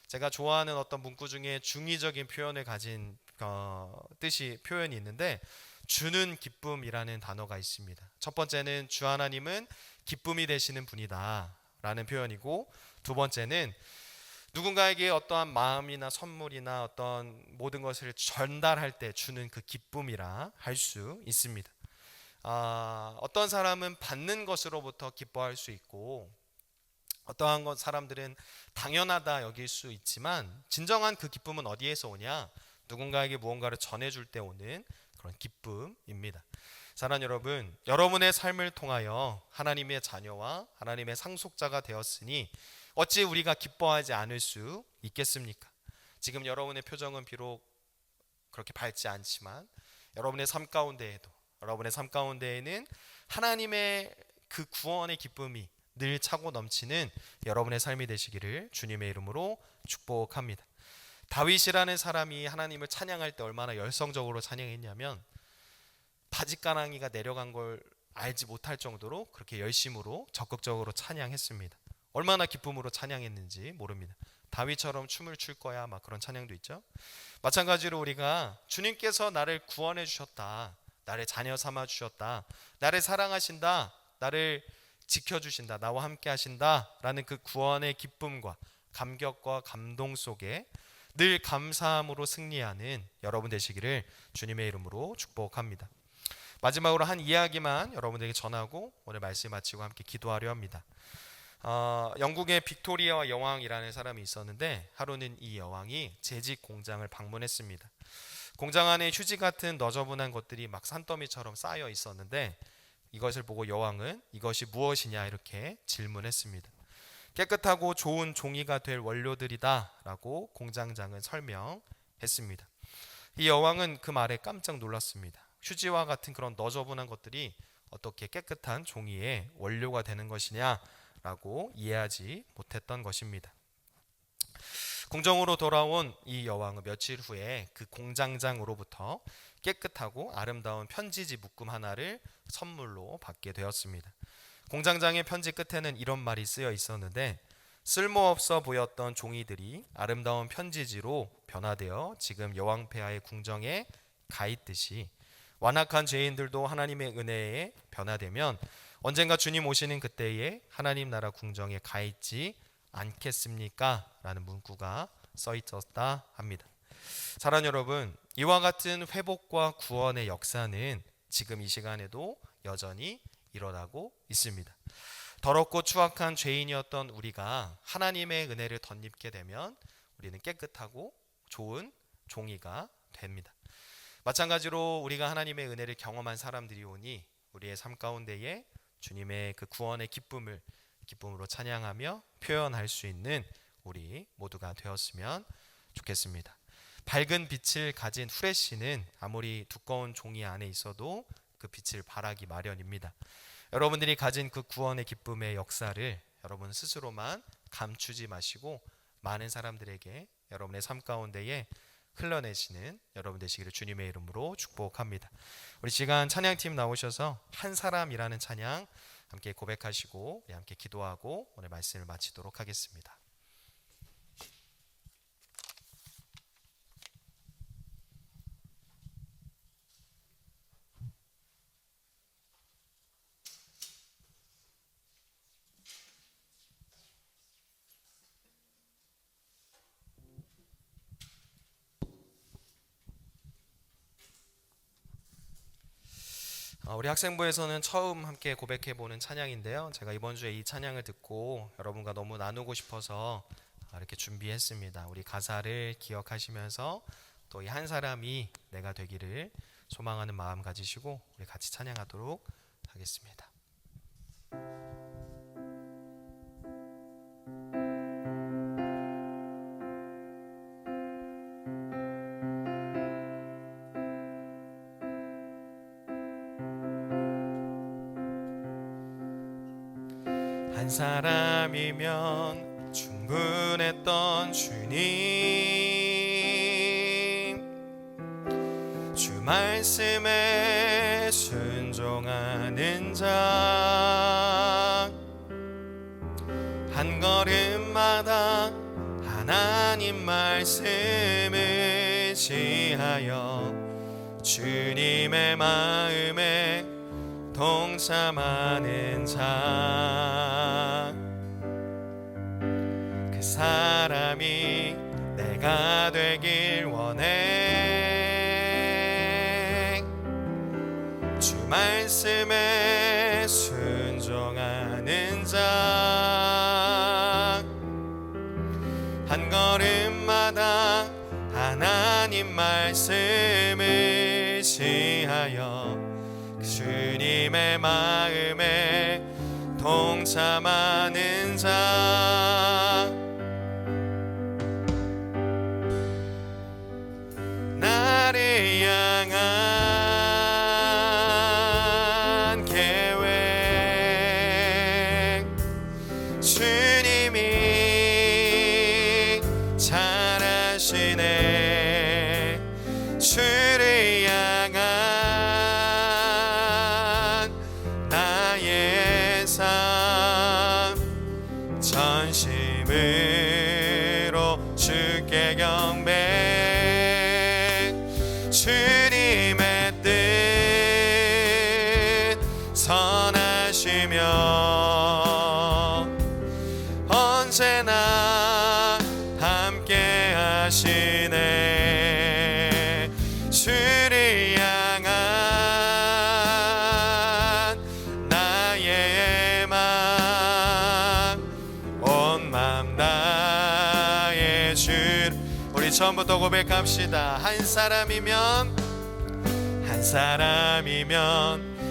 제가 좋아하는 어떤 문구 중에 중의적인 표현을 가진 표현이 있는데, 주는 기쁨이라는 단어가 있습니다. 첫 번째는 주 하나님은 기쁨이 되시는 분이다 라는 표현이고, 두 번째는 누군가에게 어떠한 마음이나 선물이나 어떤 모든 것을 전달할 때 주는 그 기쁨이라 할 수 있습니다. 어떤 사람은 받는 것으로부터 기뻐할 수 있고, 어떠한 사람들은 당연하다 여길 수 있지만, 진정한 그 기쁨은 어디에서 오냐? 누군가에게 무언가를 전해줄 때 오는 그런 기쁨입니다. 사랑하는 여러분, 여러분의 삶을 통하여 하나님의 자녀와 하나님의 상속자가 되었으니 어찌 우리가 기뻐하지 않을 수 있겠습니까? 지금 여러분의 표정은 비록 그렇게 밝지 않지만 여러분의 삶 가운데에는 하나님의 그 구원의 기쁨이 늘 차고 넘치는 여러분의 삶이 되시기를 주님의 이름으로 축복합니다. 다윗이라는 사람이 하나님을 찬양할 때 얼마나 열성적으로 찬양했냐면, 바짓가랑이가 내려간 걸 알지 못할 정도로 그렇게 열심으로 적극적으로 찬양했습니다. 얼마나 기쁨으로 찬양했는지 모릅니다. 다윗처럼 춤을 출 거야 막 그런 찬양도 있죠. 마찬가지로 우리가 주님께서 나를 구원해 주셨다, 나를 자녀 삼아 주셨다, 나를 사랑하신다, 나를 지켜주신다, 나와 함께 하신다 라는 그 구원의 기쁨과 감격과 감동 속에 늘 감사함으로 승리하는 여러분 되시기를 주님의 이름으로 축복합니다. 마지막으로 한 이야기만 여러분들에게 전하고 오늘 말씀 마치고 함께 기도하려 합니다. 영국의 빅토리아 여왕이라는 사람이 있었는데, 하루는 이 여왕이 재직 공장을 방문했습니다. 공장 안에 휴지 같은 너저분한 것들이 막 산더미처럼 쌓여 있었는데, 이것을 보고 여왕은 이것이 무엇이냐 이렇게 질문했습니다. 깨끗하고 좋은 종이가 될 원료들이다 라고 공장장은 설명했습니다. 이 여왕은 그 말에 깜짝 놀랐습니다. 휴지와 같은 그런 너저분한 것들이 어떻게 깨끗한 종이의 원료가 되는 것이냐 라고 이해하지 못했던 것입니다. 궁정으로 돌아온 이 여왕은 며칠 후에 그 공장장으로부터 깨끗하고 아름다운 편지지 묶음 하나를 선물로 받게 되었습니다. 공장장의 편지 끝에는 이런 말이 쓰여 있었는데, 쓸모없어 보였던 종이들이 아름다운 편지지로 변화되어 지금 여왕 폐하의 궁정에 가 있듯이 완악한 죄인들도 하나님의 은혜에 변화되면 언젠가 주님 오시는 그때에 하나님 나라 궁정에 가 있지 않겠습니까? 라는 문구가 써 있었다 합니다. 사랑하는 여러분, 이와 같은 회복과 구원의 역사는 지금 이 시간에도 여전히 일어나고 있습니다. 더럽고 추악한 죄인이었던 우리가 하나님의 은혜를 덧입게 되면 우리는 깨끗하고 좋은 종이가 됩니다. 마찬가지로 우리가 하나님의 은혜를 경험한 사람들이 오니 우리의 삶 가운데에 주님의 그 구원의 기쁨으로 찬양하며 표현할 수 있는 우리 모두가 되었으면 좋겠습니다. 밝은 빛을 가진 후레쉬는 아무리 두꺼운 종이 안에 있어도 그 빛을 발하기 마련입니다. 여러분들이 가진 그 구원의 기쁨의 역사를 여러분 스스로만 감추지 마시고 많은 사람들에게 여러분의 삶 가운데에 흘러내시는 여러분 되시기를 주님의 이름으로 축복합니다. 우리 시간 찬양팀 나오셔서 한 사람이라는 찬양 함께 고백하시고 함께 기도하고 오늘 말씀을 마치도록 하겠습니다. 우리 학생부에서는 처음 함께 고백해보는 찬양인데요. 제가 이번 주에 이 찬양을 듣고 여러분과 너무 나누고 싶어서 이렇게 준비했습니다. 우리 가사를 기억하시면서 또 이 한 사람이 내가 되기를 소망하는 마음 가지시고 우리 같이 찬양하도록 하겠습니다. 한 사람이면 충분했던 주님, 주 말씀에 순종하는 자, 한 걸음마다 하나님 말씀을 지하여 주님의 마음에 동참하는 자, 그 사람이 내가 되길 원해. 주 말씀에 순종하는 자, 한 걸음마다 하나님 말씀을 지하여 주님의 마음에 동참하는 자, 나를 향한 계획 주님이 잘 아시네. 주를 향한 나의 삶 전심으로 주께 경배, 주님의 뜻 선하시며 언제나 함께 하시네. 주를 향한 나의 맘 온 맘 다해 주. 우리 처음부터 고백합시다. 한 사람이면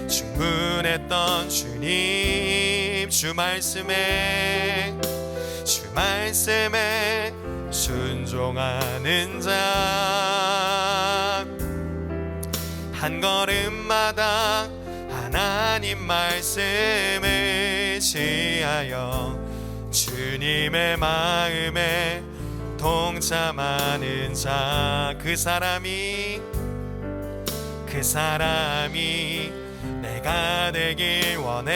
충분했던 주님, 주 말씀에 순종하는 자, 한 걸음마다 하나님 말씀을 지하여 주님의 마음에 동참하는 자, 그 사람이 내가 되길 원해.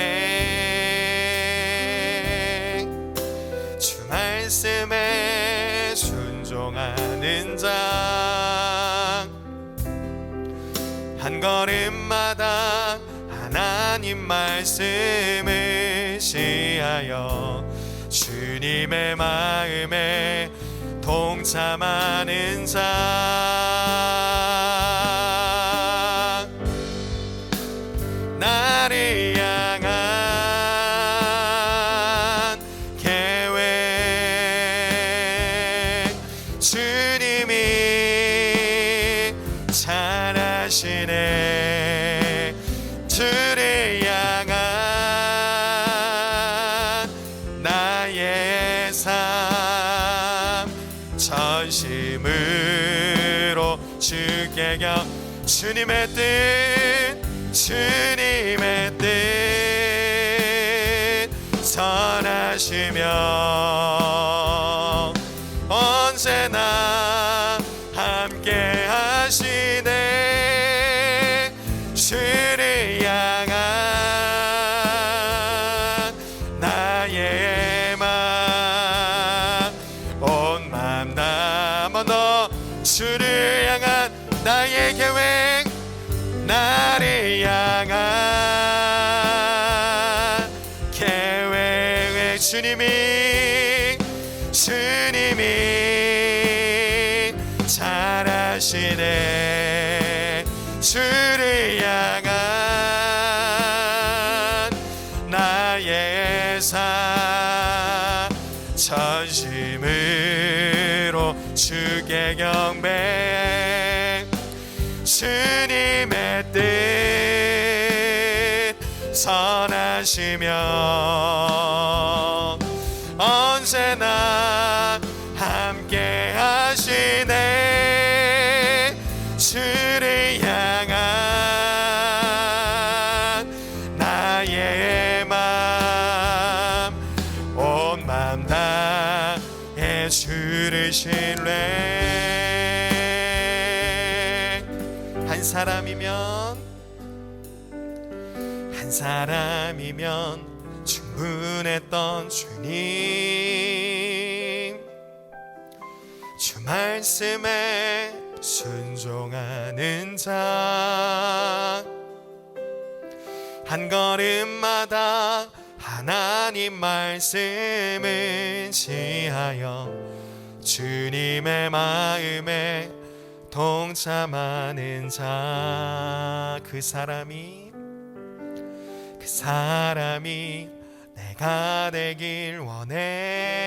주 말씀에 순종하는 자, 한 걸음마다 하나님 말씀을 지하여 주님의 마음에 동참하는 자, 주님의 뜻, 주님의 뜻 선하시며 언제나 함께 하시네. 주를 향한 나의 맘, 온 맘 담아 너 주를 향한 나의 계획, 나를 향한 계획, 주님이 잘하시네. 주를 향한 나의 삶, 전심으로 주께 경배. 주님의 뜻 선하시며 언제나 함께 하시네. 주를 향한 나의 맘, 온 맘 다해 주를 신뢰. 한 사람이면 충분했던 주님, 주 말씀에 순종하는 자, 한 걸음마다 하나님 말씀을 지하여 주님의 마음에 동참하는 자, 그 사람이 내가 되길 원해.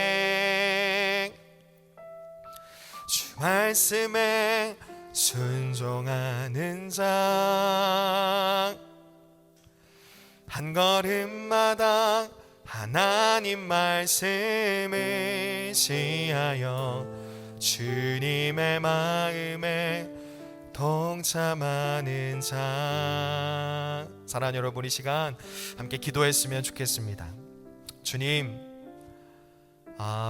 주 말씀에 순종하는 자, 한 걸음마다 하나님 말씀을 지하여 주님의 마음에 동참하는 자. 사랑하는 여러분, 이 시간 함께 기도했으면 좋겠습니다.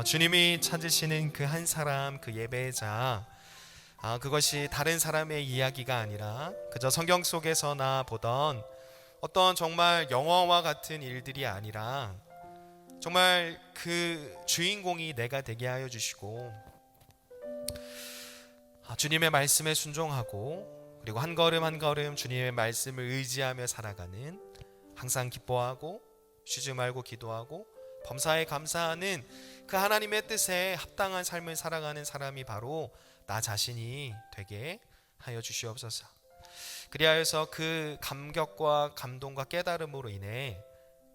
주님이 찾으시는 그 한 사람, 그 예배자, 그것이 다른 사람의 이야기가 아니라 그저 성경 속에서나 보던 어떤 정말 영화와 같은 일들이 아니라 정말 그 주인공이 내가 되게 하여 주시고, 주님의 말씀에 순종하고, 그리고 한 걸음 한 걸음 주님의 말씀을 의지하며 살아가는, 항상 기뻐하고 쉬지 말고 기도하고 범사에 감사하는 그 하나님의 뜻에 합당한 삶을 살아가는 사람이 바로 나 자신이 되게 하여 주시옵소서. 그리하여서 그 감격과 감동과 깨달음으로 인해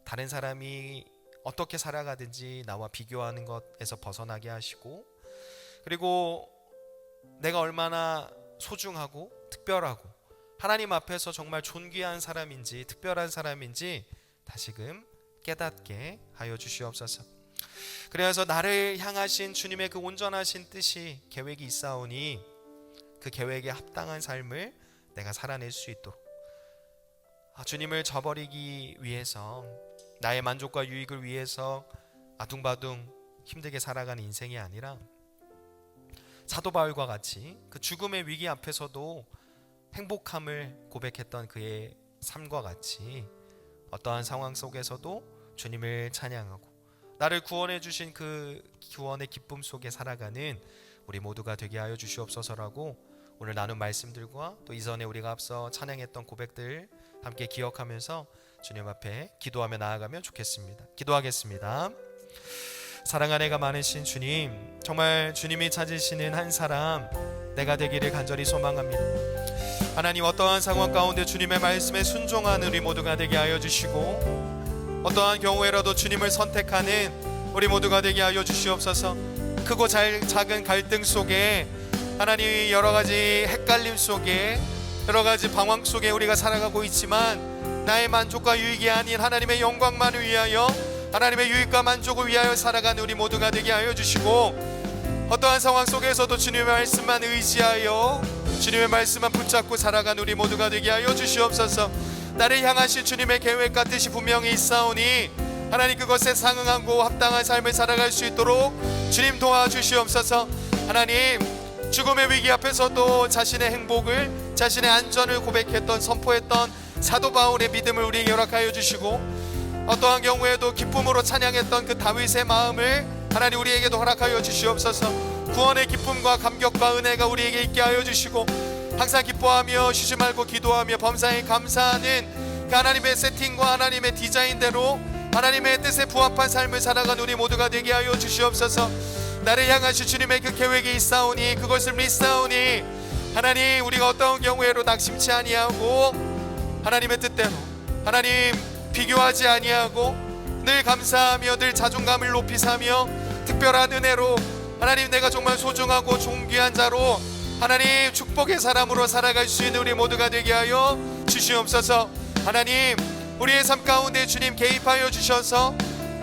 다른 사람이 어떻게 살아가든지 나와 비교하는 것에서 벗어나게 하시고, 그리고 내가 얼마나 소중하고 특별하고 하나님 앞에서 정말 존귀한 사람인지 특별한 사람인지 다시금 깨닫게 하여 주시옵소서. 그래서 나를 향하신 주님의 그 온전하신 뜻이, 계획이 있사오니 그 계획에 합당한 삶을 내가 살아낼 수 있도록, 주님을 저버리기 위해서, 나의 만족과 유익을 위해서 아둥바둥 힘들게 살아가는 인생이 아니라 사도 바울과 같이 그 죽음의 위기 앞에서도 행복함을 고백했던 그의 삶과 같이 어떠한 상황 속에서도 주님을 찬양하고 나를 구원해 주신 그 구원의 기쁨 속에 살아가는 우리 모두가 되게 하여 주시옵소서라고, 오늘 나눈 말씀들과 또 이전에 우리가 앞서 찬양했던 고백들 함께 기억하면서 주님 앞에 기도하며 나아가면 좋겠습니다. 기도하겠습니다. 사랑 안에가 많으신 주님, 정말 주님이 찾으시는 한 사람 내가 되기를 간절히 소망합니다. 하나님, 어떠한 상황 가운데 주님의 말씀에 순종하는 우리 모두가 되게 하여 주시고, 어떠한 경우에라도 주님을 선택하는 우리 모두가 되게 하여 주시옵소서. 크고 작은 갈등 속에, 하나님, 여러가지 헷갈림 속에, 여러가지 방황 속에 우리가 살아가고 있지만 나의 만족과 유익이 아닌 하나님의 영광만을 위하여, 하나님의 유익과 만족을 위하여 살아가는 우리 모두가 되게 하여 주시고, 어떠한 상황 속에서도 주님의 말씀만 의지하여 주님의 말씀만 붙잡고 살아간 우리 모두가 되게 하여 주시옵소서. 나를 향하신 주님의 계획과 뜻이 분명히 있사오니 하나님 그것에 상응하고 합당한 삶을 살아갈 수 있도록 주님 도와주시옵소서. 하나님 죽음의 위기 앞에서도 자신의 행복을, 자신의 안전을 고백했던, 선포했던 사도 바울의 믿음을 우리에게 허락하여 주시고, 어떠한 경우에도 기쁨으로 찬양했던 그 다윗의 마음을 하나님 우리에게도 허락하여 주시옵소서. 구원의 기쁨과 감격과 은혜가 우리에게 있게 하여 주시고, 항상 기뻐하며 쉬지 말고 기도하며 범사에 감사하는 그 하나님의 세팅과 하나님의 디자인대로 하나님의 뜻에 부합한 삶을 살아간 우리 모두가 되게 하여 주시옵소서. 나를 향하신 주님의 그 계획이 있사오니 그것을 믿사오니 하나님 우리가 어떤 경우에도 낙심치 아니하고 하나님의 뜻대로 하나님 비교하지 아니하고 늘 감사하며 늘 자존감을 높이 사며 특별한 은혜로 하나님 내가 정말 소중하고 존귀한 자로 하나님 축복의 사람으로 살아갈 수 있는 우리 모두가 되게 하여 주시옵소서. 하나님 우리의 삶 가운데 주님 개입하여 주셔서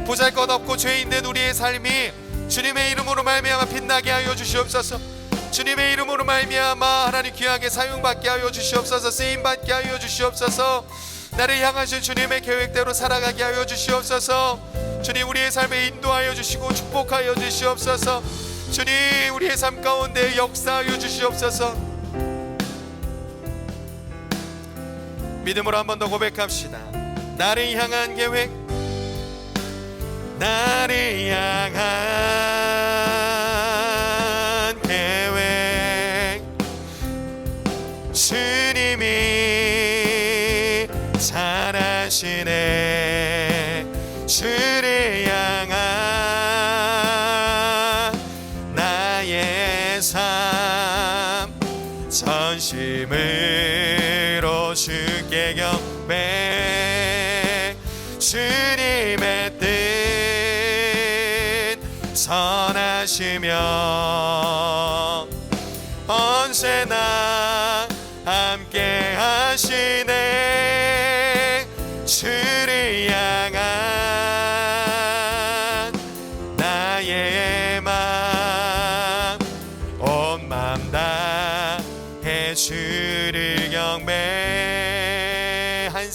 보잘것없고 죄 있는 우리의 삶이 주님의 이름으로 말미암아 빛나게 하여 주시옵소서. 주님의 이름으로 말미암아 하나님 귀하게 사용받게 하여 주시옵소서. 쓰임받게 하여 주시옵소서. 나를 향하신 주님의 계획대로 살아가게 하여 주시옵소서. 주님 우리의 삶에 인도하여 주시고 축복하여 주시옵소서. 주님 우리의 삶 가운데 역사하여 주시옵소서. 믿음으로 한 번 더 고백합시다. 나를 향한 계획, 나를 향한 계획, 주님이 잘 아시네. 주를 향한 나의 삶, 전심으로 주께 경배, 주님의 뜻 선하시며 언제나 함께 하시네. 주를 향한 나의 맘, 온 맘 다해 주를 경배. 한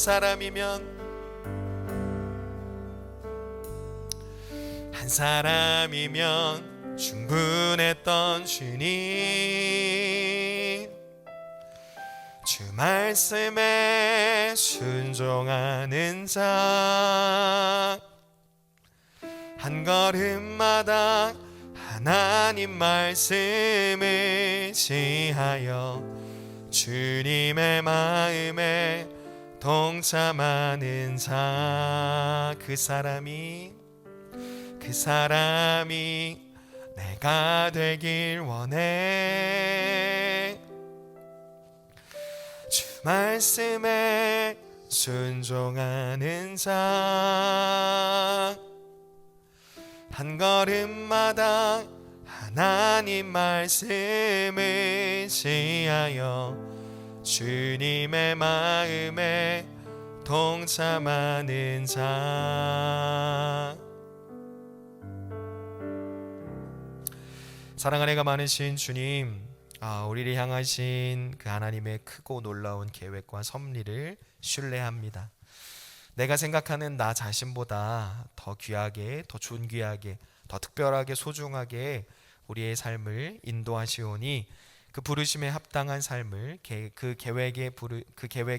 사람이면 충분했던 주님, 주 말씀에 순종하는 자, 한 걸음마다 하나님 말씀을 지하여 주님의 마음에 동참하는 자, 그 사람이 내가 되길 원해. 주 말씀에 순종하는 자, 한 걸음마다 하나님 말씀을 지하여 주님의 마음에 동참하는 자. 사랑 은혜가 많으신 주님, 우리를 향하신 그 하나님의 크고 놀라운 계획과 섭리를 신뢰합니다. 내가 생각하는 나 자신보다 더 귀하게, 더 존귀하게, 더 특별하게, 소중하게 우리의 삶을 인도하시오니 그 부르심에 합당한 삶을, 그 계획에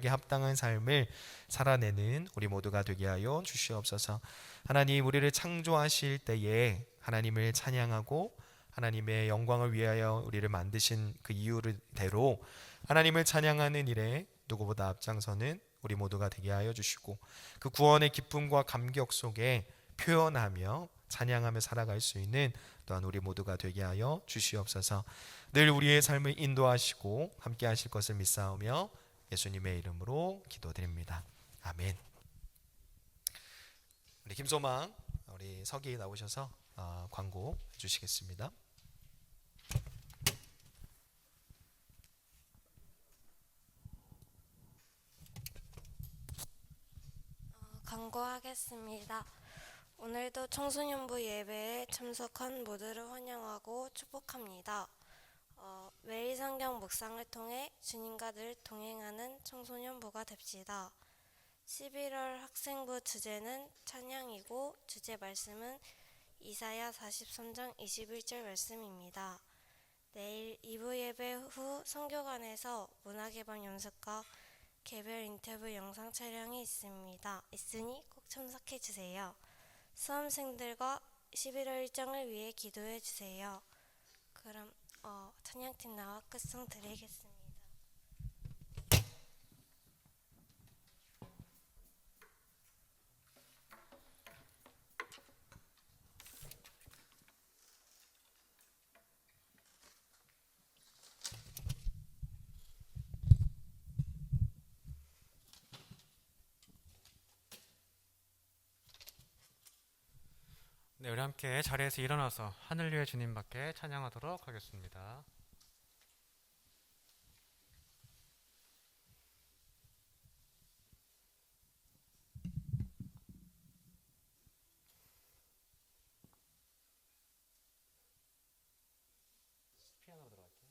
합당한 삶을 살아내는 우리 모두가 되게 하여 주시옵소서. 하나님 우리를 창조하실 때에 하나님을 찬양하고 하나님의 영광을 위하여 우리를 만드신 그 이유대로 하나님을 찬양하는 일에 누구보다 앞장서는 우리 모두가 되게 하여 주시고, 그 구원의 기쁨과 감격 속에 표현하며 찬양하며 살아갈 수 있는 또한 우리 모두가 되게 하여 주시옵소서. 늘 우리의 삶을 인도하시고 함께 하실 것을 믿사오며 예수님의 이름으로 기도드립니다. 아멘. 우리 김소망 우리 서기 나오셔서 광고 해주시겠습니다. 광고하겠습니다. 오늘도 청소년부 예배에 참석한 모두를 환영하고 축복합니다. 매일 성경 묵상을 통해 주님과 늘 동행하는 청소년부가 됩시다. 11월 학생부 주제는 찬양이고 주제 말씀은 이사야 43장 21절 말씀입니다. 내일 2부 예배 후 성교관에서 문화개방 연습과 개별 인터뷰 영상 촬영이 있으니 꼭 참석해주세요. 수험생들과 11월 일정을 위해 기도해주세요. 그럼 찬양팀 나와 끝송 드리겠습니다. 네, 우리 함께 자리에서 일어나서 하늘 위의 주님밖에 찬양하도록 하겠습니다. 피아노로 들어갈게요.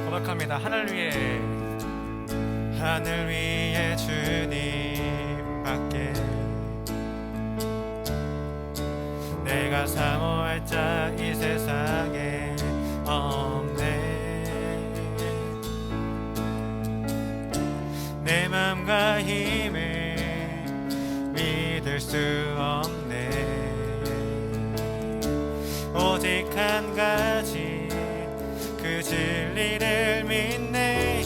고백합니다. 하늘 위에 주님밖에 내가 사모할 자 이 세상에 없네. 내 맘과 힘을 믿을 수 없네. 오직 한 가지 그 진리를 믿네.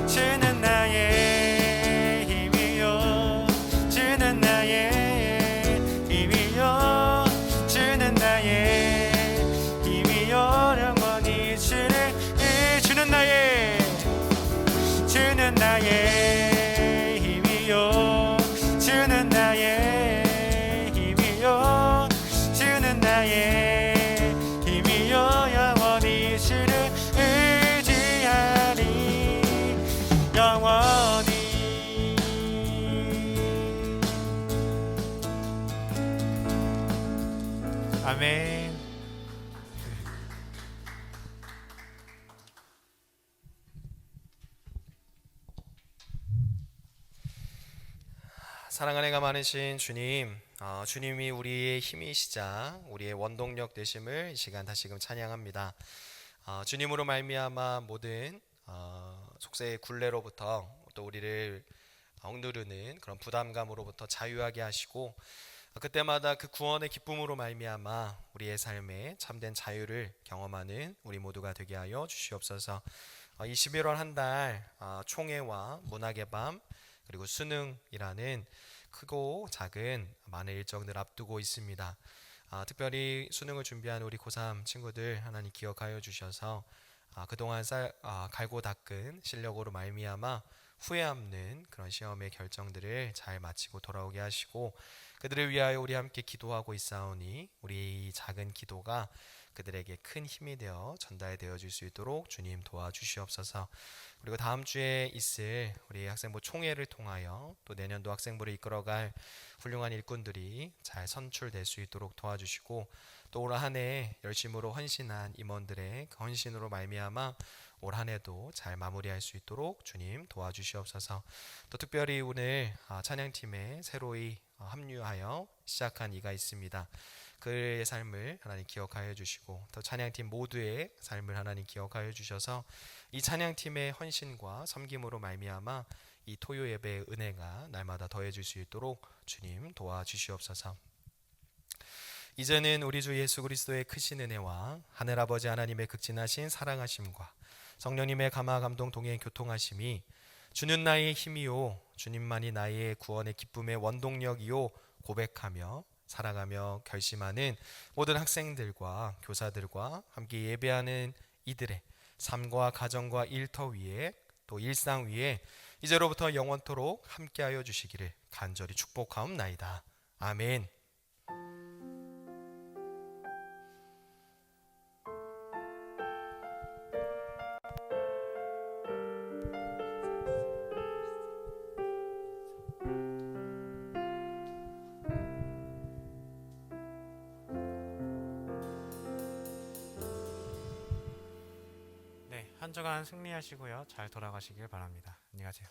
주는 나의 힘이요, 주는 나의 힘이요, 주는 나의 힘이요, 영원히 주는 나의 힘이요, 주는 나의 힘이요, 주는 나의 힘이요, 영원히 주를 의지하리, 영원히. 아멘. 사랑하는 애가 많으신 주님, 주님이 우리의 힘이시자 우리의 원동력 되심을 이 시간 다시금 찬양합니다. 주님으로 말미암아 모든 속세의 굴레로부터 또 우리를 억누르는 그런 부담감으로부터 자유하게 하시고, 그때마다 그 구원의 기쁨으로 말미암아 우리의 삶에 참된 자유를 경험하는 우리 모두가 되게 하여 주시옵소서. 이 11월 한 달 총회와 문학의 밤 그리고 수능이라는 크고 작은 많은 일정들 앞두고 있습니다. 특별히 수능을 준비하는 우리 고3 친구들 하나님 기억하여 주셔서 그동안 갈고 닦은 실력으로 말미암아 후회 없는 그런 시험의 결정들을 잘 마치고 돌아오게 하시고, 그들을 위하여 우리 함께 기도하고 있사오니 우리 이 작은 기도가 그들에게 큰 힘이 되어 전달되어 줄 수 있도록 주님 도와주시옵소서. 그리고 다음 주에 있을 우리 학생부 총회를 통하여 또 내년도 학생부를 이끌어갈 훌륭한 일꾼들이 잘 선출될 수 있도록 도와주시고, 또 올 한 해 열심으로 헌신한 임원들의 그 헌신으로 말미암아 올 한 해도 잘 마무리할 수 있도록 주님 도와주시옵소서. 또 특별히 오늘 찬양팀에 새로이 합류하여 시작한 이가 있습니다. 그의 삶을 하나님 기억하여 주시고, 또 찬양팀 모두의 삶을 하나님 기억하여 주셔서 이 찬양팀의 헌신과 섬김으로 말미암아 이 토요 예배의 은혜가 날마다 더해질 수 있도록 주님 도와주시옵소서. 이제는 우리 주 예수 그리스도의 크신 은혜와 하늘아버지 하나님의 극진하신 사랑하심과 성령님의 감화 감동 동행 교통하심이 주는 나의 힘이요 주님만이 나의 구원의 기쁨의 원동력이요 고백하며 살아가며 결심하는 모든 학생들과 교사들과 함께 예배하는 이들의 삶과 가정과 일터 위에 또 일상 위에 이제로부터 영원토록 함께하여 주시기를 간절히 축복하옵나이다. 아멘. 한 주간 승리하시고요. 잘 돌아가시길 바랍니다. 안녕히 가세요.